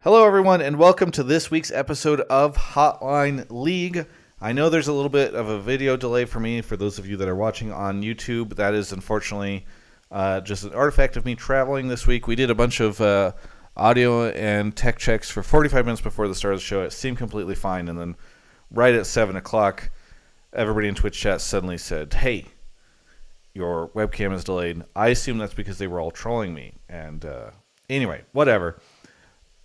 Hello, everyone, and welcome to this week's episode of Hotline League. I know there's a little bit of a video delay for me. For those of you that are watching on YouTube, that is unfortunately just an artifact of me traveling this week. We did a bunch of audio and tech checks for 45 minutes before the start of the show. It seemed completely fine, and then right at 7 o'clock, everybody in Twitch chat suddenly said, "Hey, your webcam is delayed." I assume that's because they were all trolling me. And anyway, whatever.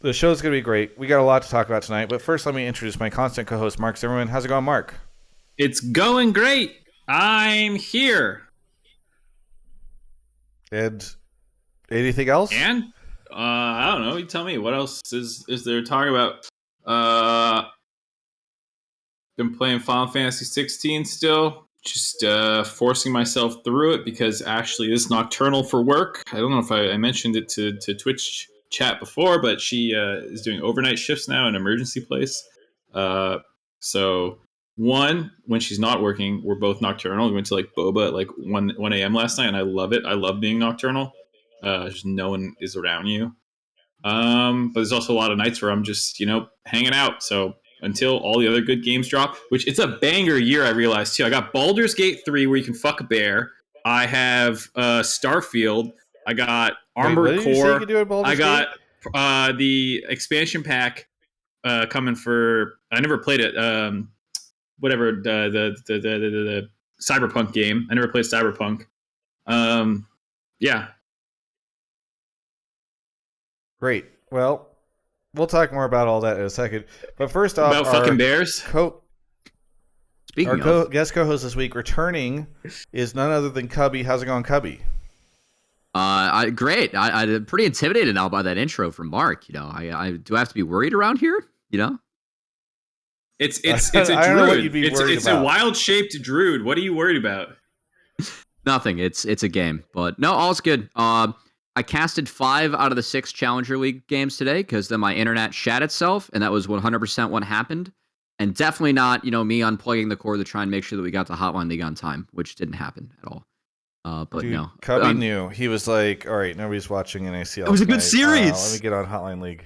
The show's going to be great. We got a lot to talk about tonight, but first let me introduce my constant co-host, Mark Zimmerman. How's it going, Mark? It's going great. I'm here. And anything else? And I don't know. You tell me. What else is there to talk about? Been playing Final Fantasy 16 still. Just forcing myself through it because Ashley is nocturnal for work. I don't know if I mentioned it to Twitch chat before, but she is doing overnight shifts now in an emergency place. So when she's not working, we're both nocturnal. We went to like boba at like 1 a.m. last night, and I love it. I love being nocturnal. Just no one is around you. But there's also a lot of nights where I'm just, hanging out. So until all the other good games drop, which it's a banger year, I realized too. I got Baldur's Gate 3 where you can fuck a bear. I have Starfield. I got Armored Core. I got the expansion pack coming for. I never played it. Whatever the Cyberpunk game. I never played Cyberpunk. Yeah. Great. Well, we'll talk more about all that in a second. But first off, about fucking bears. Guest co-host this week returning is none other than Cubby. How's it going, Cubby? Great. I'm pretty intimidated now by that intro from Mark. I do I have to be worried around here? It's a druid. It's a wild shaped druid. What are you worried about? Nothing. It's a game, but no, all's good. I casted 5 out of the 6 Challenger League games today because then my internet shat itself, and that was 100% what happened. And definitely not, me unplugging the cord to try and make sure that we got to Hotline League on time, which didn't happen at all. But dude, no. Cubby knew. He was like, all right, nobody's watching an ACL. It was a good series. Let me get on Hotline League.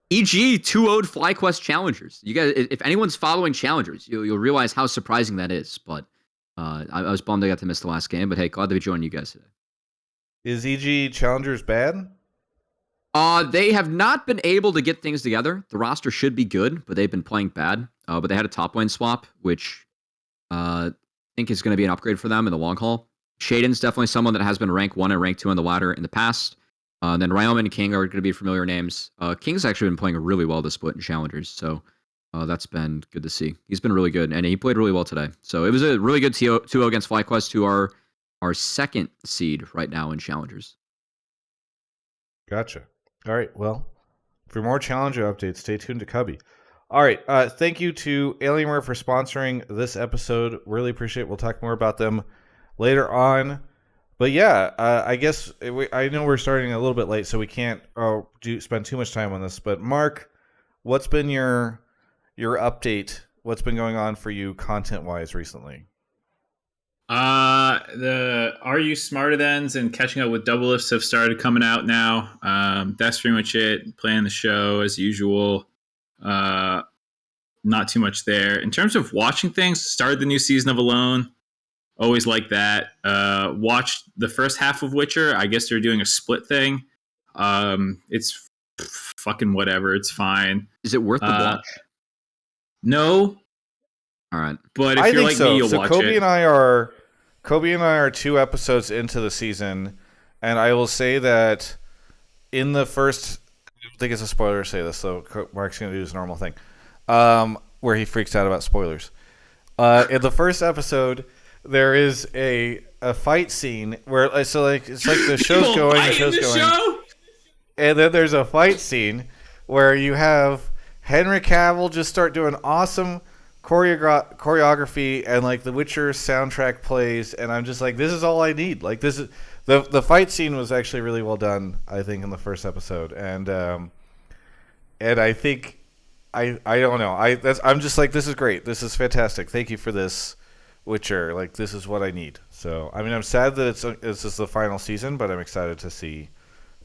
EG 2-0'd FlyQuest Challengers. You guys, if anyone's following Challengers, you'll realize how surprising that is. But I was bummed I got to miss the last game. But hey, glad to be joining you guys today. Is EG Challengers bad? They have not been able to get things together. The roster should be good, but they've been playing bad. But they had a top lane swap, which I think is going to be an upgrade for them in the long haul. Shaden's definitely someone that has been rank 1 and rank 2 on the ladder in the past. Then Ryoma and King are going to be familiar names. King's actually been playing really well this split in Challengers, so that's been good to see. He's been really good, and he played really well today. So it was a really good 2-0 against FlyQuest, who are our 2nd seed right now in Challengers. Gotcha. All right, well, for more Challenger updates, stay tuned to Cubby. All right, thank you to Alienware for sponsoring this episode. Really appreciate it. We'll talk more about them later on. But yeah, I guess I know we're starting a little bit late, so we can't spend too much time on this. But Mark, what's been your update? What's been going on for you content-wise recently? The Are You Smarter Thans and Catching Up with Double Lifts have started coming out now. That's pretty much it. Playing the show as usual. Not too much there. In terms of watching things, started the new season of Alone. Always like that. Watched the first half of Witcher. I guess they're doing a split thing. It's fucking whatever. It's fine. Is it worth the watch? No. All right. But if you're like me, you'll watch it. Kobe and I are 2 episodes into the season, and I will say that in the first, I don't think it's a spoiler to say this, so Mark's going to do his normal thing, where he freaks out about spoilers. In the first episode, there is a fight scene where it's like the show's going, and then there's a fight scene where you have Henry Cavill just start doing awesome choreography, and like the Witcher soundtrack plays, and I'm just like, this is all I need. Like, this is the fight scene was actually really well done, I think, in the first episode, and I think I don't know, I'm just like, this is great, this is fantastic, thank you for this, Witcher. Like, this is what I need. So I mean, I'm sad that it's just the final season, but I'm excited to see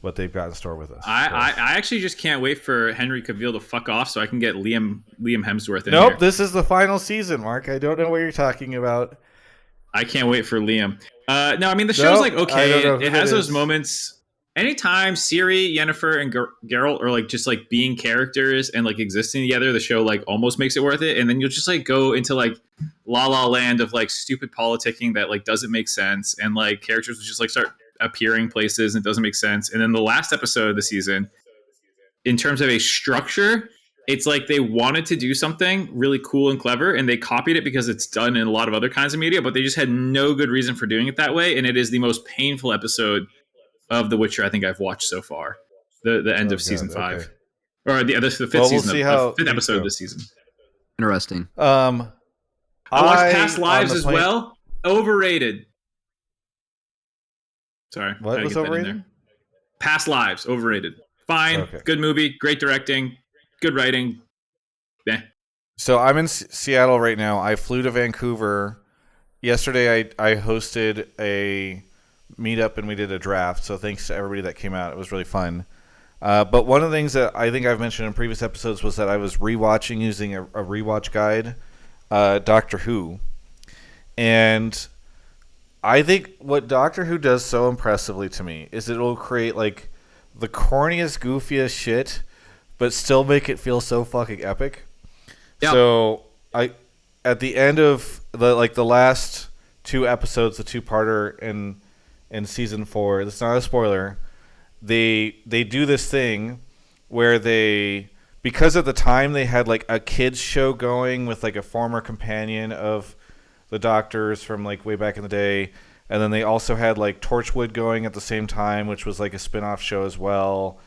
what they've got in store with us. I actually just can't wait for Henry Cavill to fuck off so I can get Liam Hemsworth in Nope, here. this is the final season, Mark. I don't know what you're talking about. I can't wait for Liam. No, I mean the show's like okay. I don't know who It has that those is. moments. Anytime Ciri, Yennefer, and Geralt are like just like being characters and like existing together, the show like almost makes it worth it. And then you'll just like go into like La La Land of like stupid politicking that like doesn't make sense, and like characters will just like start appearing places and it doesn't make sense. And then the last episode of the season, in terms of a structure, it's like they wanted to do something really cool and clever and they copied it because it's done in a lot of other kinds of media, but they just had no good reason for doing it that way. And it is the most painful episode of The Witcher I think I've watched so far. The end of season 5. Okay. Or the fifth season fifth episode of this season. Interesting. I watched Past Lives as well. Overrated. Sorry. What was overrated? Past Lives, overrated. Fine. Okay. Good movie, great directing, good writing. Yeah. So I'm in Seattle right now. I flew to Vancouver. Yesterday I hosted a meetup and we did a draft. So thanks to everybody that came out. It was really fun. But one of the things that I think I've mentioned in previous episodes was that I was rewatching using a rewatch guide, Doctor Who. And I think what Doctor Who does so impressively to me is it will create like the corniest, goofiest shit, but still make it feel so fucking epic. Yep. So at the end of the last 2 episodes, the 2-parter in season 4, it's not a spoiler. They do this thing where because at the time they had like a kids show going with like a former companion of the Doctors from like way back in the day, and then they also had like Torchwood going at the same time, which was like a spin-off show as well.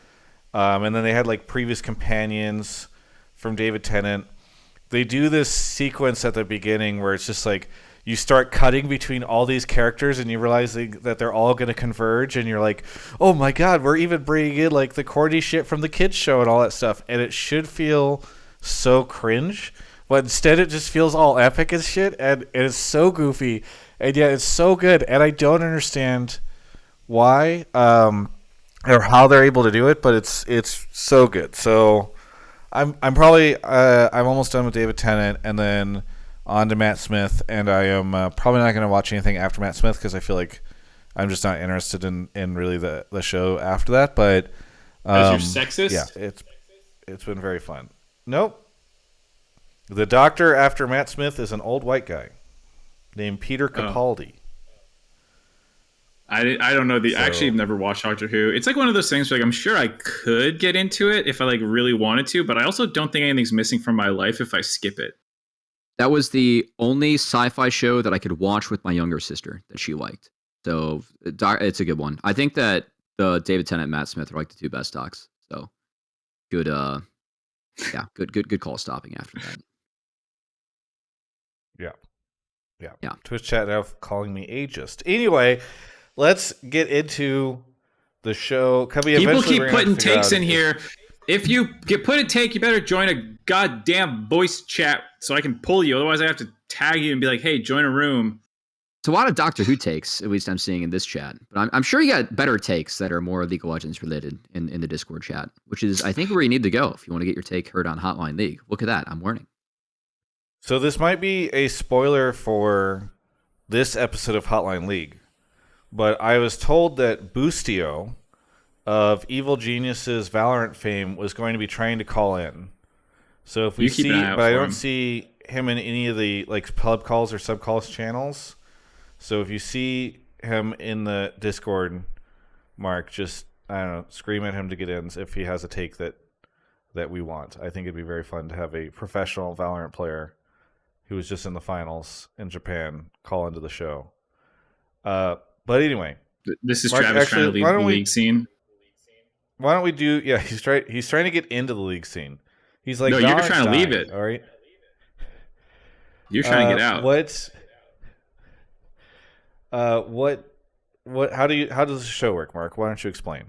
And then they had like previous companions from David Tennant. They do this sequence at the beginning where it's just like you start cutting between all these characters and you realize that they're all going to converge, and you're like, oh my god, we're even bringing in like the corny shit from the kids show and all that stuff. And it should feel so cringe, but instead it just feels all epic as shit, and it's so goofy, and yet it's so good. And I don't understand why or how they're able to do it, but it's so good. So I'm probably I'm almost done with David Tennant, and then on to Matt Smith, and I am probably not going to watch anything after Matt Smith because I feel like I'm just not interested in really the show after that. But as you're sexist, yeah, it's been very fun. Nope. The Doctor after Matt Smith is an old white guy named Peter Capaldi. I don't know. I actually have never watched Doctor Who. It's like one of those things where like, I'm sure I could get into it if I like really wanted to, but I also don't think anything's missing from my life if I skip it. That was the only sci-fi show that I could watch with my younger sister that she liked. So it's a good one. I think that the David Tennant and Matt Smith are like the 2 best docs. So good, good call stopping after that. Yeah. Twitch chat now calling me ageist. Anyway, let's get into the show. People keep putting takes in here. If you put a take, you better join a goddamn voice chat so I can pull you. Otherwise, I have to tag you and be like, hey, join a room. It's a lot of Doctor Who takes, at least I'm seeing in this chat. But I'm sure you got better takes that are more League of Legends related in the Discord chat, which is, I think, where you need to go if you want to get your take heard on Hotline League. Look at that. I'm learning. So this might be a spoiler for this episode of Hotline League, but I was told that Boostio of Evil Genius's Valorant fame was going to be trying to call in. So if we see, but I don't see him in any of the like pub calls or sub calls channels. So if you see him in the Discord, Mark, just I don't know, scream at him to get in if he has a take that we want. I think it'd be very fun to have a professional Valorant player who was just in the finals in Japan call into the show. But anyway, this is Mark, Travis trying to leave the league scene. Why don't we do? Yeah, he's trying to get into the league scene. He's like, no, you're trying to leave it. All right, you're trying to get out. How does the show work, Mark? Why don't you explain?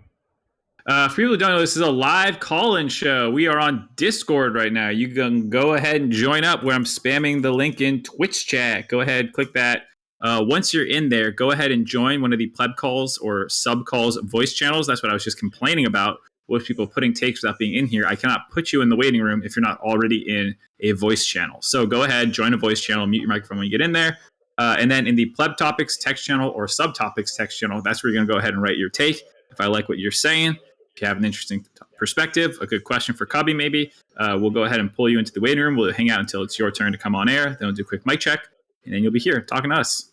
For people who don't know, this is a live call-in show. We are on Discord right now. You can go ahead and join up where I'm spamming the link in Twitch chat. Go ahead, click that. Once you're in there, go ahead and join one of the pleb calls or sub calls voice channels. That's what I was just complaining about with people putting takes without being in here. I cannot put you in the waiting room if you're not already in a voice channel. So go ahead, join a voice channel, mute your microphone when you get in there. And then in the pleb topics text channel or subtopics text channel, that's where you're going to go ahead and write your take. If I like what you're saying, if you have an interesting perspective, a good question for Cubby maybe, we'll go ahead and pull you into the waiting room. We'll hang out until it's your turn to come on air. Then we'll do a quick mic check, and then you'll be here talking to us.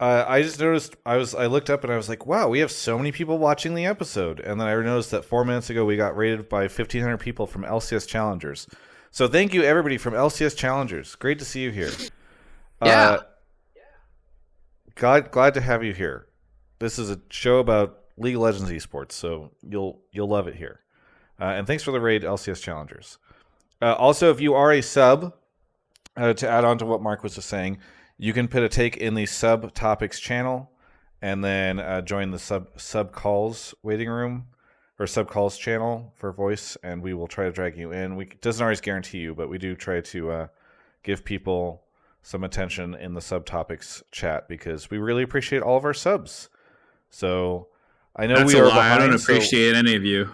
I just noticed I looked up and I was like, wow, we have so many people watching the episode. And then I noticed that 4 minutes ago we got rated by 1,500 people from LCS Challengers. So thank you everybody from LCS Challengers. Great to see you here. Yeah. Glad to have you here. This is a show about League of Legends esports, so you'll love it here. And thanks for the raid, LCS Challengers. Also, if you are a sub, to add on to what Mark was just saying, you can put a take in the subtopics channel, and then join the sub calls waiting room or sub calls channel for voice, and we will try to drag you in. It doesn't always guarantee you, but we do try to give people some attention in the subtopics chat because we really appreciate all of our subs. So I know That's we a are lie. behind. I don't appreciate any of you.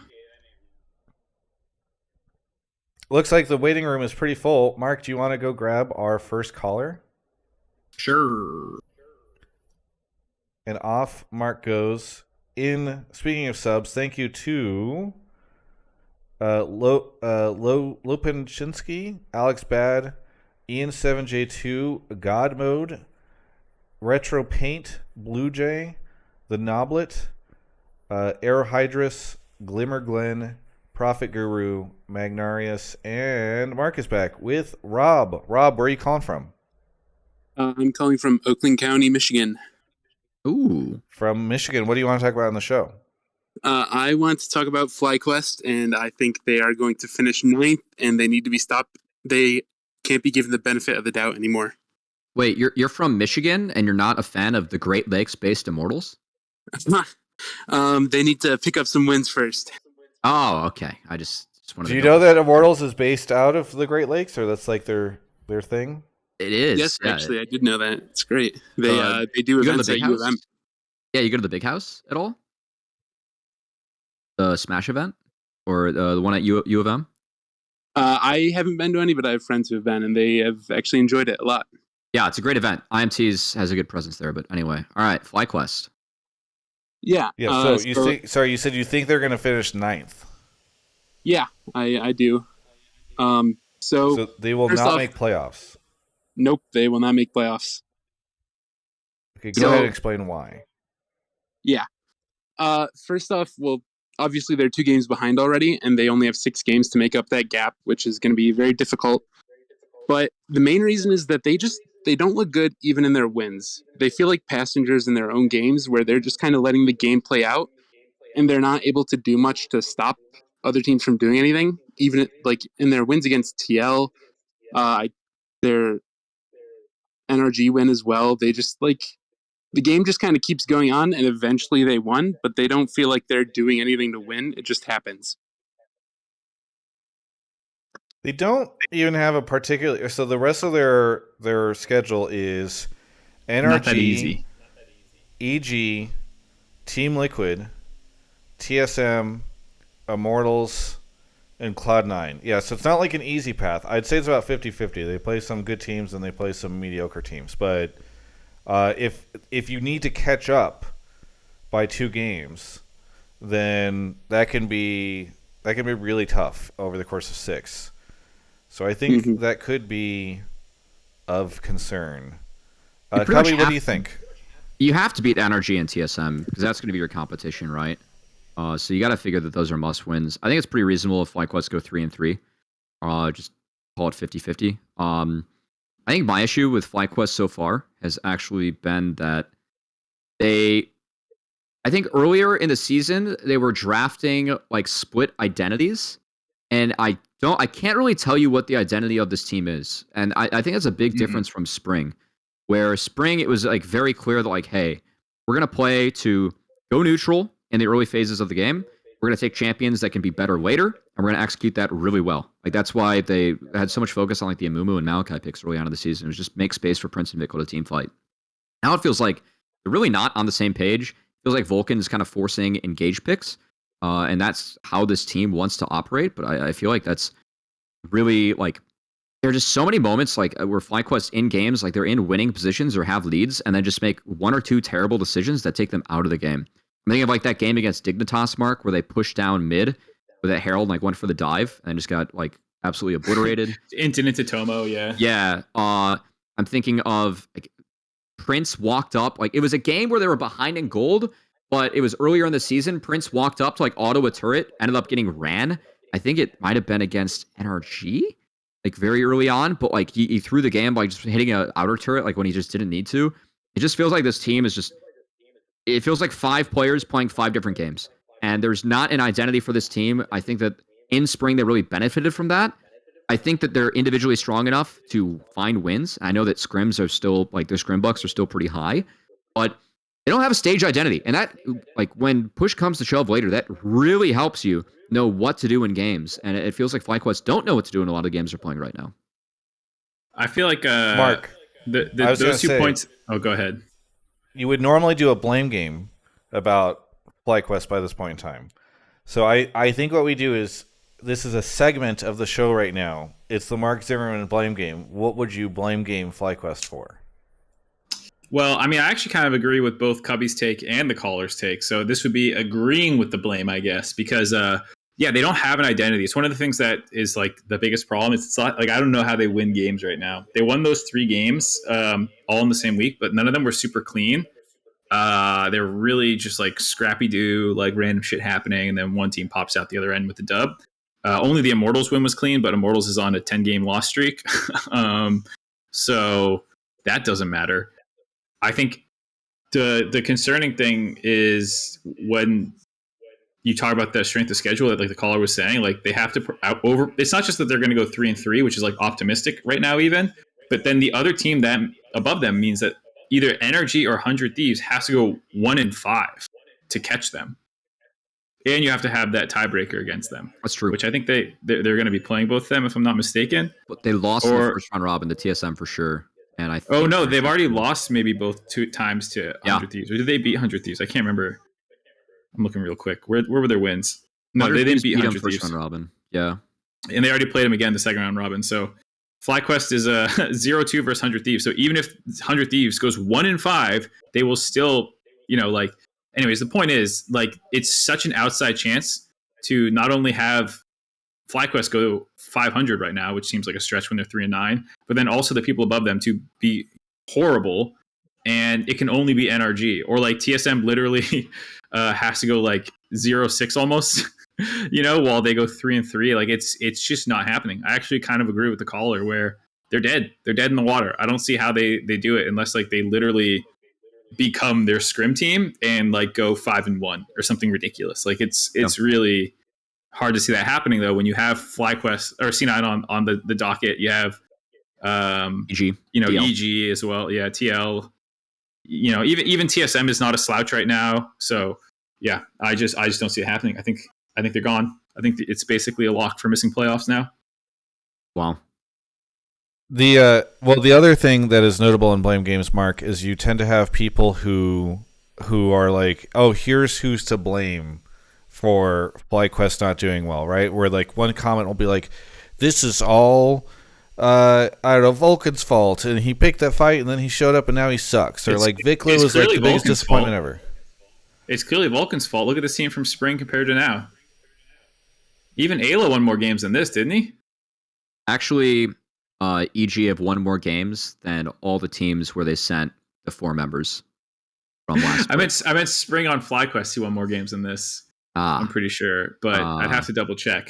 Looks like the waiting room is pretty full. Mark, do you want to go grab our first caller? Sure. And off Mark goes. Speaking of subs, thank you to Lopinshinsky, Alex Bad, Ian7J2, God Mode, Retro Paint, Blue Jay, The Noblet, Aerohydrus, Glimmer Glen, Prophet Guru, Magnarius, and Mark is back with Rob. Rob, where are you calling from? I'm calling from Oakland County, Michigan. Ooh. From Michigan. What do you want to talk about on the show? I want to talk about FlyQuest, and I think they are going to finish 9th, and they need to be stopped. They can't be given the benefit of the doubt anymore. Wait, you're from Michigan and you're not a fan of the Great Lakes-based Immortals? They need to pick up some wins first. Oh, okay. I just wanted Do to you go know with that Immortals is based out of the Great Lakes, or that's like their thing? it is. Yes, yeah. actually, I did know that. It's great. They do You go to events the at big U of house? M. Yeah, you go to the big house at all? The Smash event? Or the one at U of M? I haven't been to any, but I have friends who have been, and they have actually enjoyed it a lot. Yeah, it's a great event. IMT's has a good presence there, but anyway. All right, FlyQuest. Yeah. Yeah, you said you think they're going to finish 9th. Yeah, I do. So they will first not off- make playoffs. Nope, they will not make playoffs. Okay, go ahead and explain why. Yeah. First off, well, obviously they're 2 games behind already, and they only have 6 games to make up that gap, which is going to be very difficult. But the main reason is that they don't look good even in their wins. They feel like passengers in their own games where they're just kind of letting the game play out, and they're not able to do much to stop other teams from doing anything. Even like in their wins against TL, their NRG win as well. They just like the game just kind of keeps going on, and eventually they won, but they don't feel like they're doing anything to win. It just happens. They don't even have a particular. So the rest of their schedule is NRG, Not that easy. EG, Team Liquid, TSM, Immortals, and Cloud9. Yeah, so it's not like an easy path. I'd say it's about 50-50. They play some good teams and they play some mediocre teams. But if you need to catch up by 2 games, then that can be really tough over the course of 6. So I think that could be of concern. Cubby, what do you think? You have to beat NRG and TSM because that's going to be your competition, right? So you got to figure that those are must wins. I think it's pretty reasonable if FlyQuest go 3-3. Just call it 50-50. I think my issue with FlyQuest so far has actually been that I think earlier in the season they were drafting like split identities, and I can't really tell you what the identity of this team is. And I think that's a big difference from Spring, where Spring, it was like very clear that like, hey, we're going to play to go neutral in the early phases of the game, we're going to take champions that can be better later, and we're going to execute that really well. Like that's why they had so much focus on like the Amumu and Maokai picks early on in the season. It was just make space for Prince and Mikko to team fight. Now it feels like they're really not on the same page. It feels like Vulcan is kind of forcing engage picks, and that's how this team wants to operate. But I feel like that's really like there are just so many moments like where FlyQuest in games, like they're in winning positions or have leads, and then just make one or two terrible decisions that take them out of the game. I'm thinking of like that game against Dignitas, Mark, where they pushed down mid with that Herald, like went for the dive and just got like absolutely obliterated. into Tomo, yeah. Yeah. I'm thinking of like Prince walked up. Like it was a game where they were behind in gold, but it was earlier in the season. Prince walked up to like auto a turret, ended up getting ran. I think it might have been against NRG, like very early on, but like he threw the game by just hitting an outer turret, like when he just didn't need to. It just feels like this team is just. It feels like 5 players playing 5 different games, and there's not an identity for this team. I think that in spring they really benefited from that. I think that they're individually strong enough to find wins. I know that scrims are still like their scrim bucks are still pretty high, but they don't have a stage identity, and that like when push comes to shove later, that really helps you know what to do in games. And it feels like FlyQuest don't know what to do in a lot of the games they're playing right now. I feel like Mark, those 2 points. Oh, go ahead. You would normally do a blame game about FlyQuest by this point in time. So I think what we do is, this is a segment of the show right now. It's the Mark Zimmerman blame game. What would you blame game FlyQuest for? Well, I mean, I actually kind of agree with both Cubby's take and the caller's take. So this would be agreeing with the blame, I guess, because they don't have an identity. It's one of the things that is like the biggest problem. It's not, like I don't know how they win games right now. They won those 3 games all in the same week, but none of them were super clean. They're really just like scrappy do, like random shit happening, and then one team pops out the other end with the dub. Only the Immortals win was clean, but Immortals is on a 10-game loss streak. So that doesn't matter. I think the concerning thing is when you talk about the strength of schedule that like the caller was saying, like they have to over. It's not just that they're going to go 3-3, which is like optimistic right now even, but then the other team that above them means that either Energy or 100 Thieves has to go 1-5 to catch them. And you have to have that tiebreaker against them. That's true. Which I think they're going to be playing both of them, if I'm not mistaken. But they lost in the first round robin, the TSM for sure. And I think they've already lost maybe both 2 times to 100 Thieves. Or did they beat 100 Thieves? I can't remember. I'm looking real quick. Where were their wins? No, they didn't beat 100 Thieves. First round robin. Yeah. And they already played them again the second round robin. So FlyQuest is a 0-2 versus 100 Thieves. So even if 100 Thieves goes 1-5, they will still, like. Anyways, the point is, like, it's such an outside chance to not only have FlyQuest go 500 right now, which seems like a stretch when they're 3-9, but then also the people above them to be horrible, and it can only be NRG, or like TSM literally has to go like 0-6 almost, while they go 3-3. Like it's just not happening. I actually kind of agree with the caller where they're dead. They're dead in the water. I don't see how they do it unless like they literally become their scrim team and like go 5-1 or something ridiculous. Like it's really hard to see that happening though when you have FlyQuest or C9 on the docket. You have EG, EG as well. Yeah, TL. Even TSM is not a slouch right now. So yeah, I just don't see it happening. I think they're gone. I think it's basically a lock for missing playoffs now. Wow. The other thing that is notable in blame games, Mark, is you tend to have people who are like, oh, here's who's to blame for FlyQuest not doing well, right? Where like one comment will be like, this is all I don't know, Vulcan's fault, and he picked that fight and then he showed up and now he sucks. Or like Vikla was like the biggest disappointment ever. It's clearly Vulcan's fault. Look at this team from spring compared to now. Even Ayla won more games than this, didn't he? Actually, EG have won more games than all the teams where they sent the 4 members from last. I meant spring on FlyQuest. He won more games than this. I'm pretty sure, but I'd have to double check.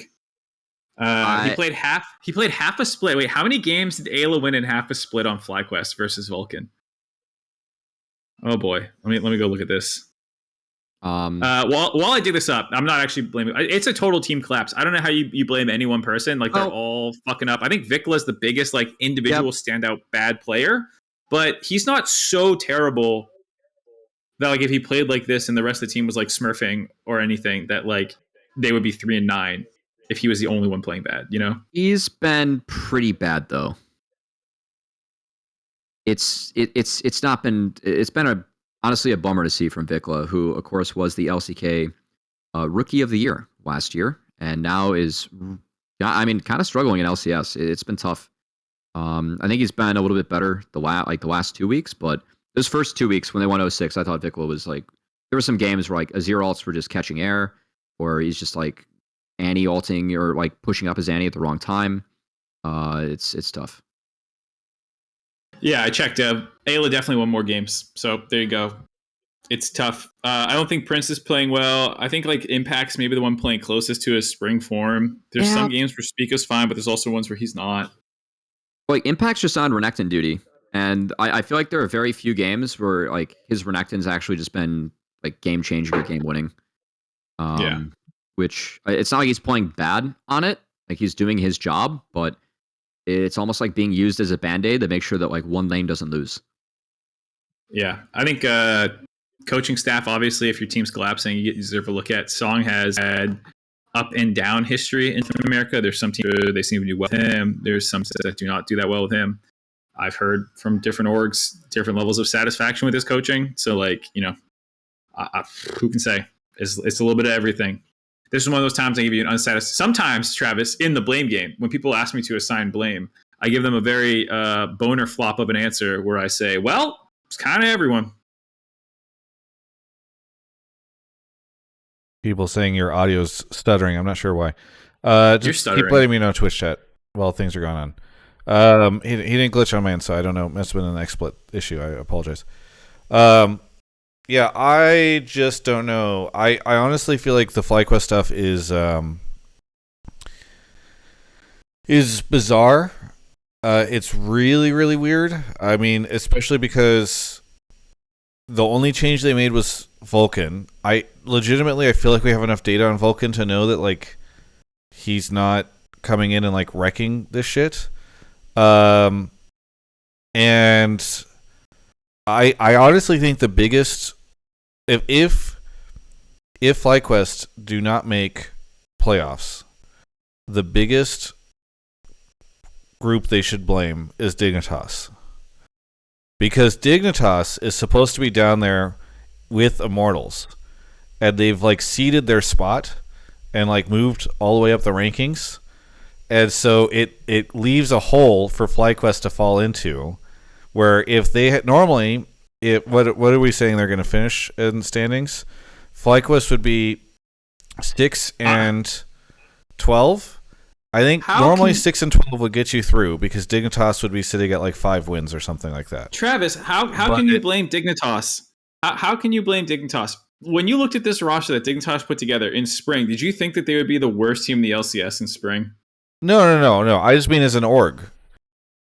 He played half a split. Wait, how many games did Ayla win in half a split on FlyQuest versus Vulcan? Oh boy, let me go look at this. While I dig this up, I'm not actually blaming. It's a total team collapse. I don't know how you blame any one person. Like they're all fucking up. I think Vikla's the biggest like individual standout bad player, but he's not so terrible that like if he played like this and the rest of the team was like smurfing or anything, that like they would be 3-9 if he was the only one playing bad. You know, He's been pretty bad though. It's been honestly a bummer to see from Vikla, who of course was the LCK Rookie of the Year last year, and now is, kind of struggling in LCS. It's been tough. I think he's been a little bit better the last 2 weeks, but those first 2 weeks when they won 0-6, I thought Vikla was like, there were some games where like Azir ults were just catching air, or he's just like anti-ulting or like pushing up his anti at the wrong time. It's tough. yeah, I checked. Ayla definitely won more games, so there you go. It's tough. I don't think Prince is playing well. I think like Impact's maybe the one playing closest to his spring form. There's some games where Spica's fine, but there's also ones where he's not. Like Impact's just on Renekton duty, and I feel like there are very few games where like his Renekton's actually just been like game changing or game winning. Yeah. Which it's not like he's playing bad on it. Like he's doing his job, but it's almost like being used as a band-aid to make sure that like one lane doesn't lose. Yeah, I think coaching staff, obviously, if your team's collapsing, you deserve a look at. Song has had up and down history in America. There's some teams they seem to do well with him. There's some that do not do that well with him. I've heard from different orgs, different levels of satisfaction with his coaching. So, like, you know, who can say? It's a little bit of everything. This is one of those times I give you an unsatisfied. Sometimes, Travis, in the blame game, when people ask me to assign blame, I give them a very boner flop of an answer where I say, well, it's kind of everyone. People saying your audio's stuttering. I'm not sure why. You're Just stuttering. keep letting me know Twitch chat while things are going on. He didn't glitch on my end, so I don't know. It must have been an XSplit issue. I apologize. Yeah, I just don't know. I honestly feel like the FlyQuest stuff is bizarre. It's really, really weird. I mean, especially because the only change they made was Vulcan. I feel like we have enough data on Vulcan to know that like he's not coming in and like wrecking this shit. And I honestly think the biggest if FlyQuest do not make playoffs, the biggest group they should blame is Dignitas. Because Dignitas is supposed to be down there with Immortals, and they've like ceded their spot and like moved all the way up the rankings, and so it leaves a hole for FlyQuest to fall into, where if they had normally what are we saying they're going to finish in standings? FlyQuest would be 6 and 12. I think normally 6 and 12 would get you through because Dignitas would be sitting at like 5 wins or something like that. Travis, how can you blame Dignitas? How can you blame Dignitas? When you looked at this roster that Dignitas put together in spring, did you think that they would be the worst team in the LCS in spring? No. I just mean as an org.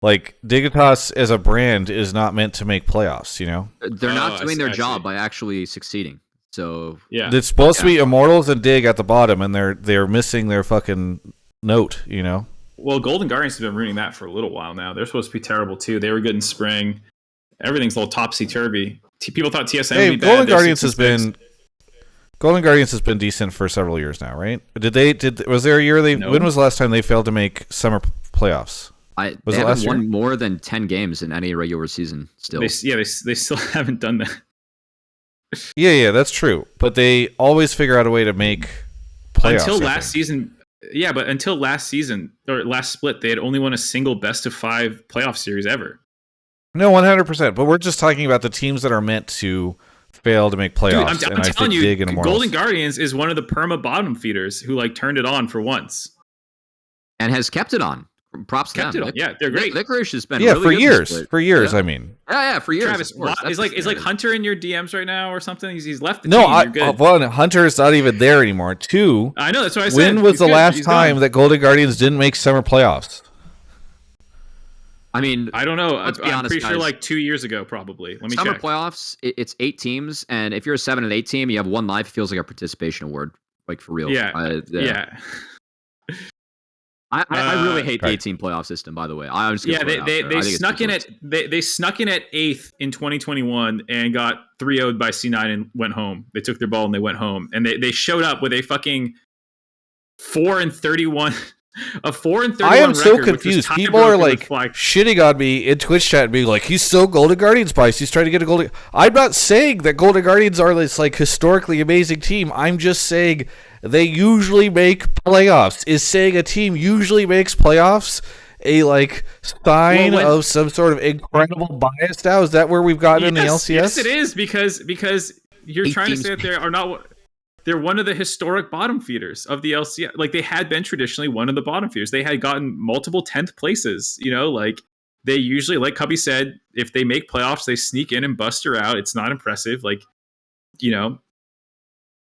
Like, Dignitas as a brand is not meant to make playoffs, you know? They're not doing their job by actually succeeding. So yeah, it's supposed to be Immortals and Dig at the bottom, and they're missing their fucking note, you know? Well, Golden Guardians have been ruining that for a little while now. They're supposed to be terrible too. They were good in spring. Everything's a little topsy-turvy. People thought TSM would be bad. Golden Guardians has been decent for several years now, right? Was there a year when was the last time they failed to make summer playoffs? They haven't won more than 10 games in any regular season still. They still haven't done that. Yeah, that's true. But they always figure out a way to make playoffs. Until last season, yeah, but until last season, or last split, they had only won a single best-of-5 playoff series ever. No, 100%. But we're just talking about the teams that are meant to fail to make playoffs. Dude, I'm telling you, Golden Guardians is one of the perma bottom feeders who like turned it on for once. And has kept it on. Props to them. Yeah, they're great. Licorice has been really for good years. For years, yeah. I mean. Yeah, for years. Travis, is like Hunter in your DMs right now or something? He's left the team. One, Hunter's not even there anymore. 2, I know, that's what I said. When was the last time that Golden Guardians didn't make summer playoffs? I mean, I don't know. Let's be I'm honest, pretty guys. sure like 2 years ago, probably. Let me Summer check. playoffs, it's 8 teams, and if you're a 7 and 8 team, you have one life. It feels like a participation award, like for real. Yeah. Yeah. I really hate the 18 playoff system. By the way, they snuck in at they snuck in at 8th in 2021 and got 3-0'd by C9 and went home. They took their ball and they went home, and they showed up with a fucking 4-31. A 4-31 I am so record, which was confused. tied People are broken with like shitting on me in Twitch chat and being like, he's so Golden Guardians biased. He's trying to get a Golden. I'm not saying that Golden Guardians are this like historically amazing team. I'm just saying they usually make playoffs. Is saying a team usually makes playoffs a like sign of some sort of incredible bias now? Is that where we've gotten in the LCS? Yes, it is, because you're trying to say that they are not. They're one of the historic bottom feeders of the LCS. Like, they had been traditionally one of the bottom feeders. They had gotten multiple 10th places. You know, like, they usually, like Cubby said, if they make playoffs, they sneak in and bust her out. It's not impressive. Like, you know,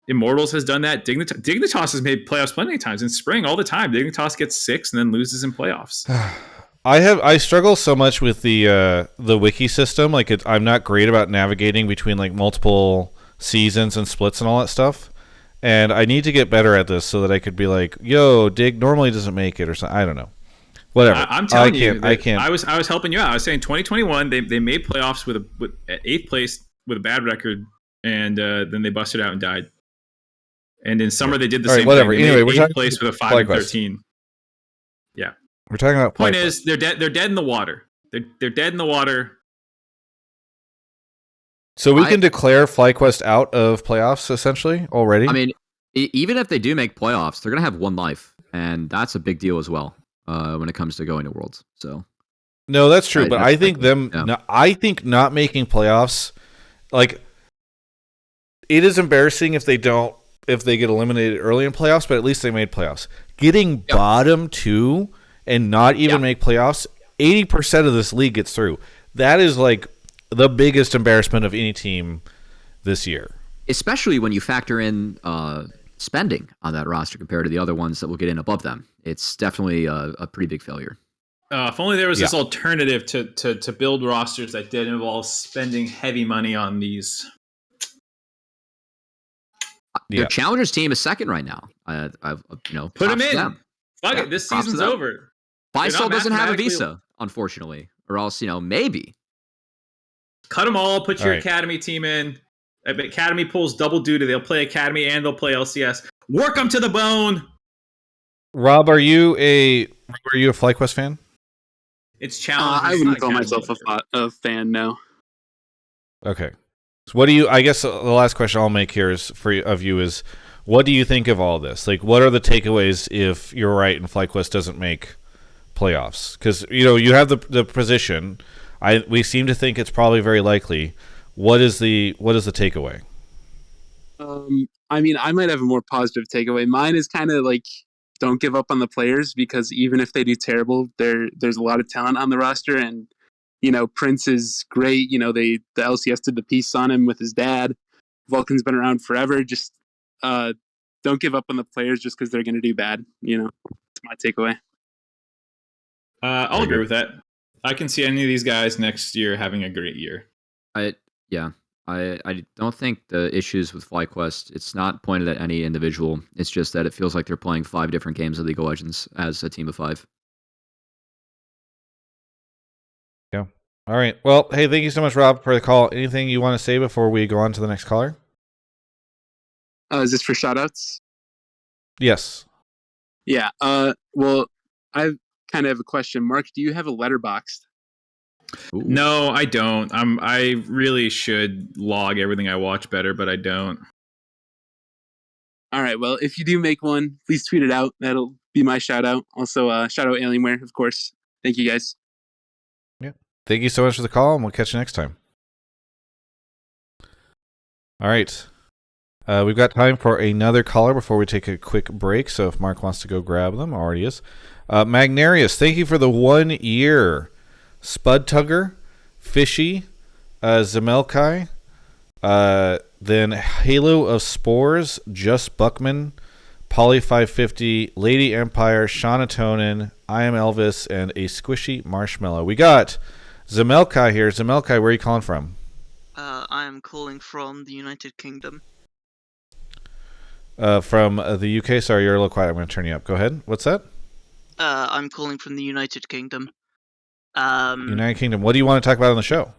Immortals has done that. Dignitas has made playoffs plenty of times. In spring, all the time. Dignitas gets 6 and then loses in playoffs. I struggle so much with the wiki system. Like, I'm not great about navigating between like multiple seasons and splits and all that stuff. And I need to get better at this so that I could be like, yo, Dig normally doesn't make it or something. I don't know. Whatever. I'm telling you, I can't. I was helping you out. I was saying 2021, they made playoffs with at 8th place with a bad record, and then they busted out and died. And in summer they did the same whatever. thing. They Anyway, made we're 8th place with a 5-13. Yeah. We're talking about point is they're dead in the water. They're dead in the water. So we can declare FlyQuest out of playoffs essentially already? I mean, even if they do make playoffs, they're going to have one life, and that's a big deal as well when it comes to going to Worlds. So no, that's true, but I think I think not making playoffs, like, it is embarrassing if they get eliminated early in playoffs, but at least they made playoffs. Getting bottom 2 and not even make playoffs, 80% of this league gets through. That is like the biggest embarrassment of any team this year. Especially when you factor in spending on that roster compared to the other ones that will get in above them. It's definitely a pretty big failure. If only there was this alternative to build rosters that did involve spending heavy money on these. Their challengers team is second right now. Put them in. Fuck it. This season's over. Faisal doesn't have a visa, unfortunately, or else maybe. Cut them all. Put your academy team in. Academy pulls double duty. They'll play academy and they'll play LCS. Work them to the bone. Rob, are you a FlyQuest fan? It's challenging. I wouldn't call myself a fan. No. Okay. So what do you? I guess the last question I'll make here is is what do you think of all this? Like, what are the takeaways if you're right and FlyQuest doesn't make playoffs? Because you have the position. We seem to think it's probably very likely. What is the takeaway? I mean, I might have a more positive takeaway. Mine is kind of like, don't give up on the players, because even if they do terrible, there's a lot of talent on the roster, and Prince is great. The LCS did the piece on him with his dad. Vulcan's been around forever. Just don't give up on the players just because they're going to do bad. That's my takeaway. I'll agree with that. I can see any of these guys next year having a great year. I don't think the issues with FlyQuest, it's not pointed at any individual. It's just that it feels like they're playing 5 different games of League of Legends as a team of 5. Yeah. All right. Well, hey, thank you so much, Rob, for the call. Anything you want to say before we go on to the next caller? Is this for shoutouts? Yes. Yeah. Well, I kind of have a question. Mark, do you have a letterboxd? Ooh. No, I don't. I really should log everything I watch better, but I don't. All right. Well, if you do make one, please tweet it out. That'll be my shout out. Also, shout out Alienware, of course. Thank you, guys. Yeah. Thank you so much for the call, and we'll catch you next time. All right. We've got time for another caller before we take a quick break. So if Mark wants to go grab them, already is. Magnarius, thank you for the 1 year. Spud Tugger, Fishy, Zemelci, then Halo of Spores, Just Buckman, Poly 550, Lady Empire, Shaunatonin, I Am Elvis, and a Squishy Marshmallow. We got Zemelci here. Zemelci, where are you calling from? I am calling from the United Kingdom. From the UK? Sorry, you're a little quiet. I'm going to turn you up. Go ahead. What's that? I'm calling from the United Kingdom. United Kingdom. What do you want to talk about on the show?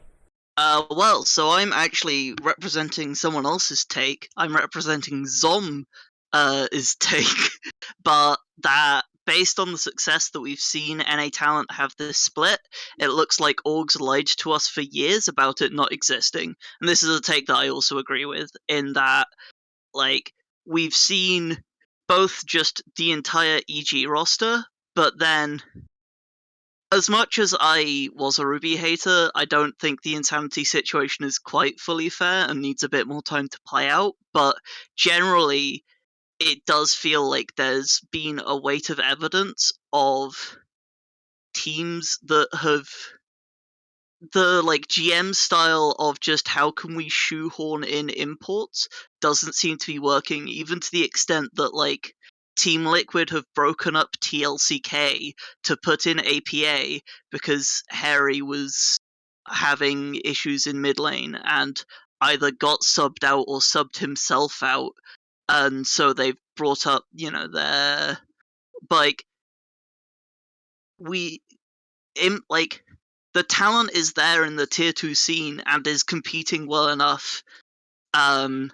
Well, so I'm actually representing someone else's take. I'm representing Zom is take, but that based on the success that we've seen NA Talent have this split, it looks like Orgs lied to us for years about it not existing. And this is a take that I also agree with, in that, like, we've seen both just the entire EG roster, but then, as much as I was a Ruby hater, I don't think the Insanity situation is quite fully fair and needs a bit more time to play out. But generally, it does feel like there's been a weight of evidence of teams that have the GM style of just how can we shoehorn in imports doesn't seem to be working, even to the extent that Team Liquid have broken up TLCK to put in APA because Harry was having issues in mid lane and either got subbed out or subbed himself out, and so they've brought up their the talent is there in the tier 2 scene and is competing well enough. How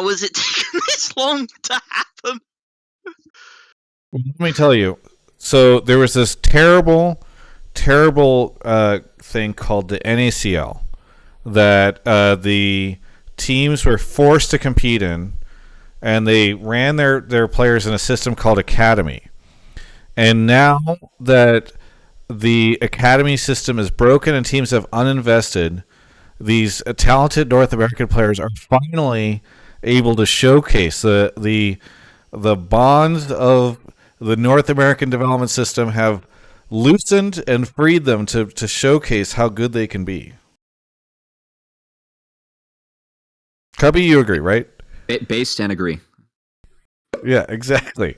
has it taken this long to happen? Let me tell you. So there was this terrible thing called the NACL that the teams were forced to compete in, and they ran their players in a system called Academy. And now that the Academy system is broken and teams have uninvested, these talented North American players are finally able to showcase the bonds of the North American development system have loosened and freed them to showcase how good they can be. Cubby, you agree, right? Based and agree. Yeah, exactly.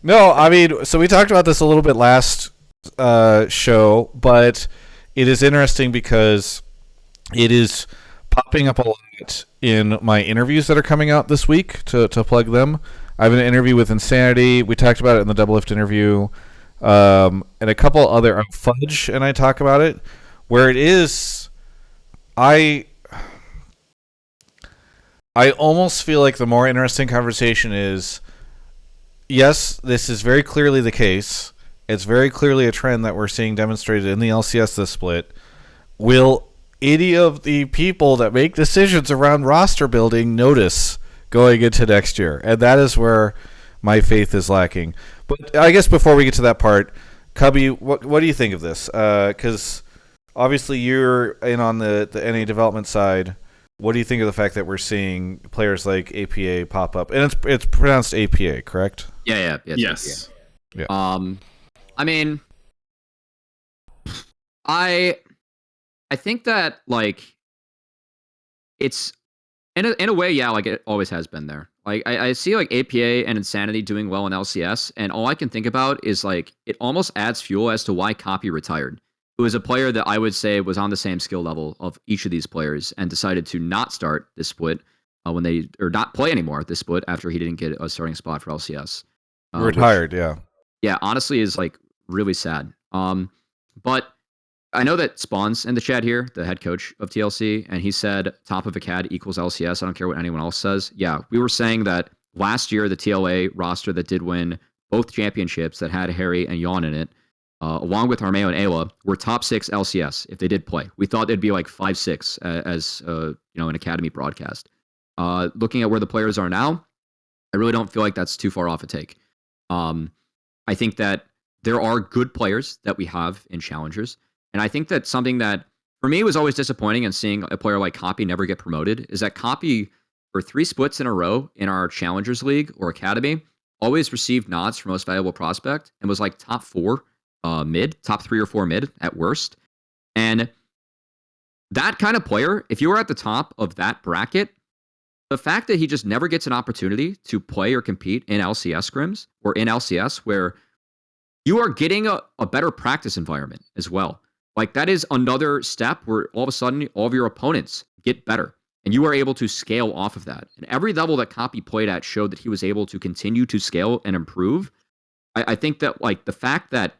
No, I mean, so we talked about this a little bit last show, but it is interesting because it is popping up a lot in my interviews that are coming out this week to plug them. I have an interview with Insanity. We talked about it in the Double Lift interview. And a couple other Fudge, and I talk about it, where it is I almost feel like the more interesting conversation is, yes, this is very clearly the case. It's very clearly a trend that we're seeing demonstrated in the LCS this split. Will any of the people that make decisions around roster building notice going into next year? And that is where my faith is lacking. But I guess before we get to that part, Cubby, what do you think of this? Because obviously you're in on the NA development side. What do you think of the fact that we're seeing players like APA pop up? And it's pronounced APA, correct? Yeah. Yes. Yeah. I mean, I think that it's in a way, yeah, it always has been there. I see APA and Insanity doing well in LCS, and all I can think about is it almost adds fuel as to why Copy retired. Who is a player that I would say was on the same skill level of each of these players and decided to not start this split or not play anymore at this split after he didn't get a starting spot for LCS. Retired, yeah. Yeah, honestly is really sad. But I know that Spawn's in the chat here, the head coach of TLC, and he said top of Acad equals LCS. I don't care what anyone else says. Yeah, we were saying that last year the TLA roster that did win both championships that had Harry and Yawn in it, along with Armeo and Ayla, were top 6 LCS if they did play. We thought they'd be 5-6 as an Academy broadcast. Looking at where the players are now, I really don't feel like that's too far off a take. I think that there are good players that we have in challengers, and I think that something that for me was always disappointing in seeing a player like Copy never get promoted is that Copy, for 3 splits in a row in our Challengers League or Academy, always received nods for most valuable prospect and was top 4 mid, top 3 or 4 mid at worst. And that kind of player, if you were at the top of that bracket, the fact that he just never gets an opportunity to play or compete in LCS scrims or in LCS where you are getting a better practice environment as well. That is another step where all of a sudden all of your opponents get better and you are able to scale off of that. And every level that Copy played at showed that he was able to continue to scale and improve. I think that the fact that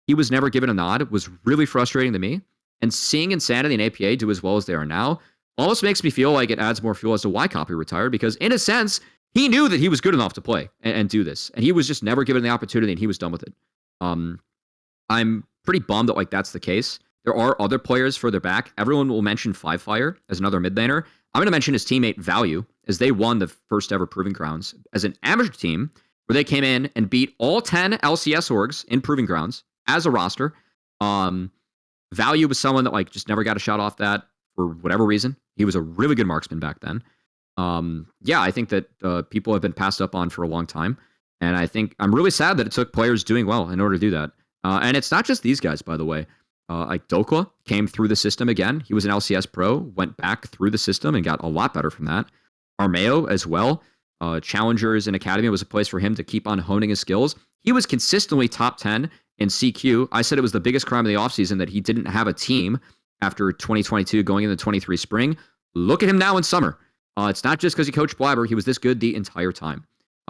he was never given a nod was really frustrating to me. And seeing Insanity and APA do as well as they are now almost makes me feel like it adds more fuel as to why Copy retired, because in a sense, he knew that he was good enough to play and do this, and he was just never given the opportunity, and he was done with it. I'm pretty bummed that like that's the case. There are other players further back. Everyone will mention Five Fire as another mid laner. I'm going to mention his teammate Value, as they won the first ever Proving Grounds as an amateur team, where they came in and beat all 10 LCS orgs in Proving Grounds as a roster. Value was someone that like just never got a shot off that for whatever reason. He was a really good marksman back then. Yeah, I think that people have been passed up on for a long time. And I think I'm really sad that it took players doing well in order to do that. And it's not just these guys, by the way. Like Dokla came through the system again. He was an LCS pro, went back through the system and got a lot better from that. Armeo as well. Challengers and Academy was a place for him to keep on honing his skills. He was consistently top 10 in CQ. I said it was the biggest crime of the offseason that he didn't have a team after 2022 going into 23 spring. Look at him now in summer. It's not just because he coached Blabber. He was this good the entire time.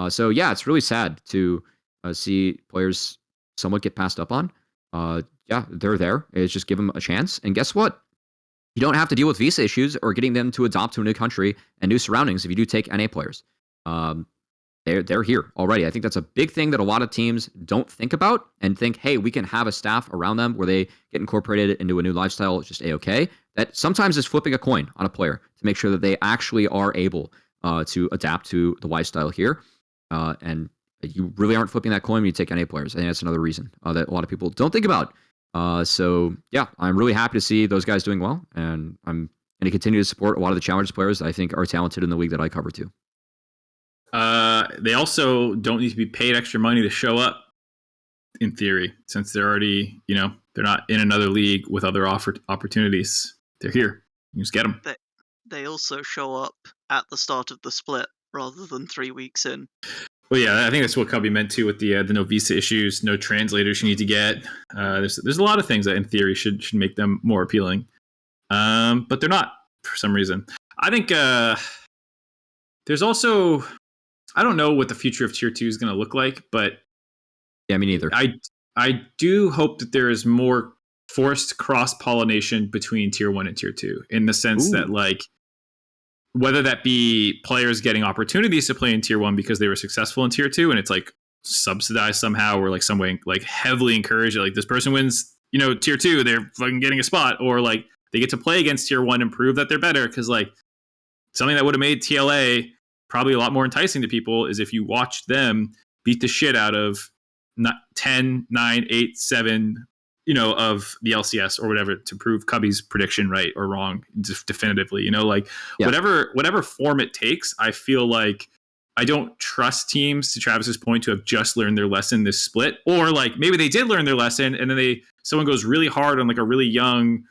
So yeah, it's really sad to see players somewhat get passed up on. Yeah, they're there. It's just give them a chance. And guess what? You don't have to deal with visa issues or getting them to adopt to a new country and new surroundings if you do take NA players. They're here already. I think that's a big thing that a lot of teams don't think about and think, hey, we can have a staff around them where they get incorporated into a new lifestyle. It's just A-okay. That sometimes is flipping a coin on a player to make sure that they actually are able to adapt to the lifestyle here. And you really aren't flipping that coin when you take NA players. I think that's another reason that a lot of people don't think about. So yeah, I'm really happy to see those guys doing well, and I'm going to continue to support a lot of the Challengers players that I think are talented in the league that I cover too. They also don't need to be paid extra money to show up, in theory, since they're already, they're not in another league with other opportunities. They're here. You just get them. They also show up at the start of the split rather than 3 weeks in. Well, yeah, I think that's what Cubby meant too with the no visa issues, no translators you need to get. There's a lot of things that in theory should make them more appealing, but they're not for some reason. I think there's also, I don't know what the future of Tier 2 is going to look like, but yeah, me neither. I do hope that there is more forced cross-pollination between Tier 1 and Tier 2 in the sense that like, whether that be players getting opportunities to play in Tier 1 because they were successful in Tier 2 and it's like subsidized somehow or like some way like heavily encouraged, like this person wins, Tier 2, they're fucking getting a spot, or like they get to play against Tier 1 and prove that they're better, because like something that would have made TLA probably a lot more enticing to people is if you watched them beat the shit out of 10, 9, 8, 7, of the LCS or whatever to prove Cubby's prediction right or wrong definitively, whatever form it takes. I feel like I don't trust teams, to Travis's point, to have just learned their lesson this split, or like maybe they did learn their lesson and then someone goes really hard on like a really young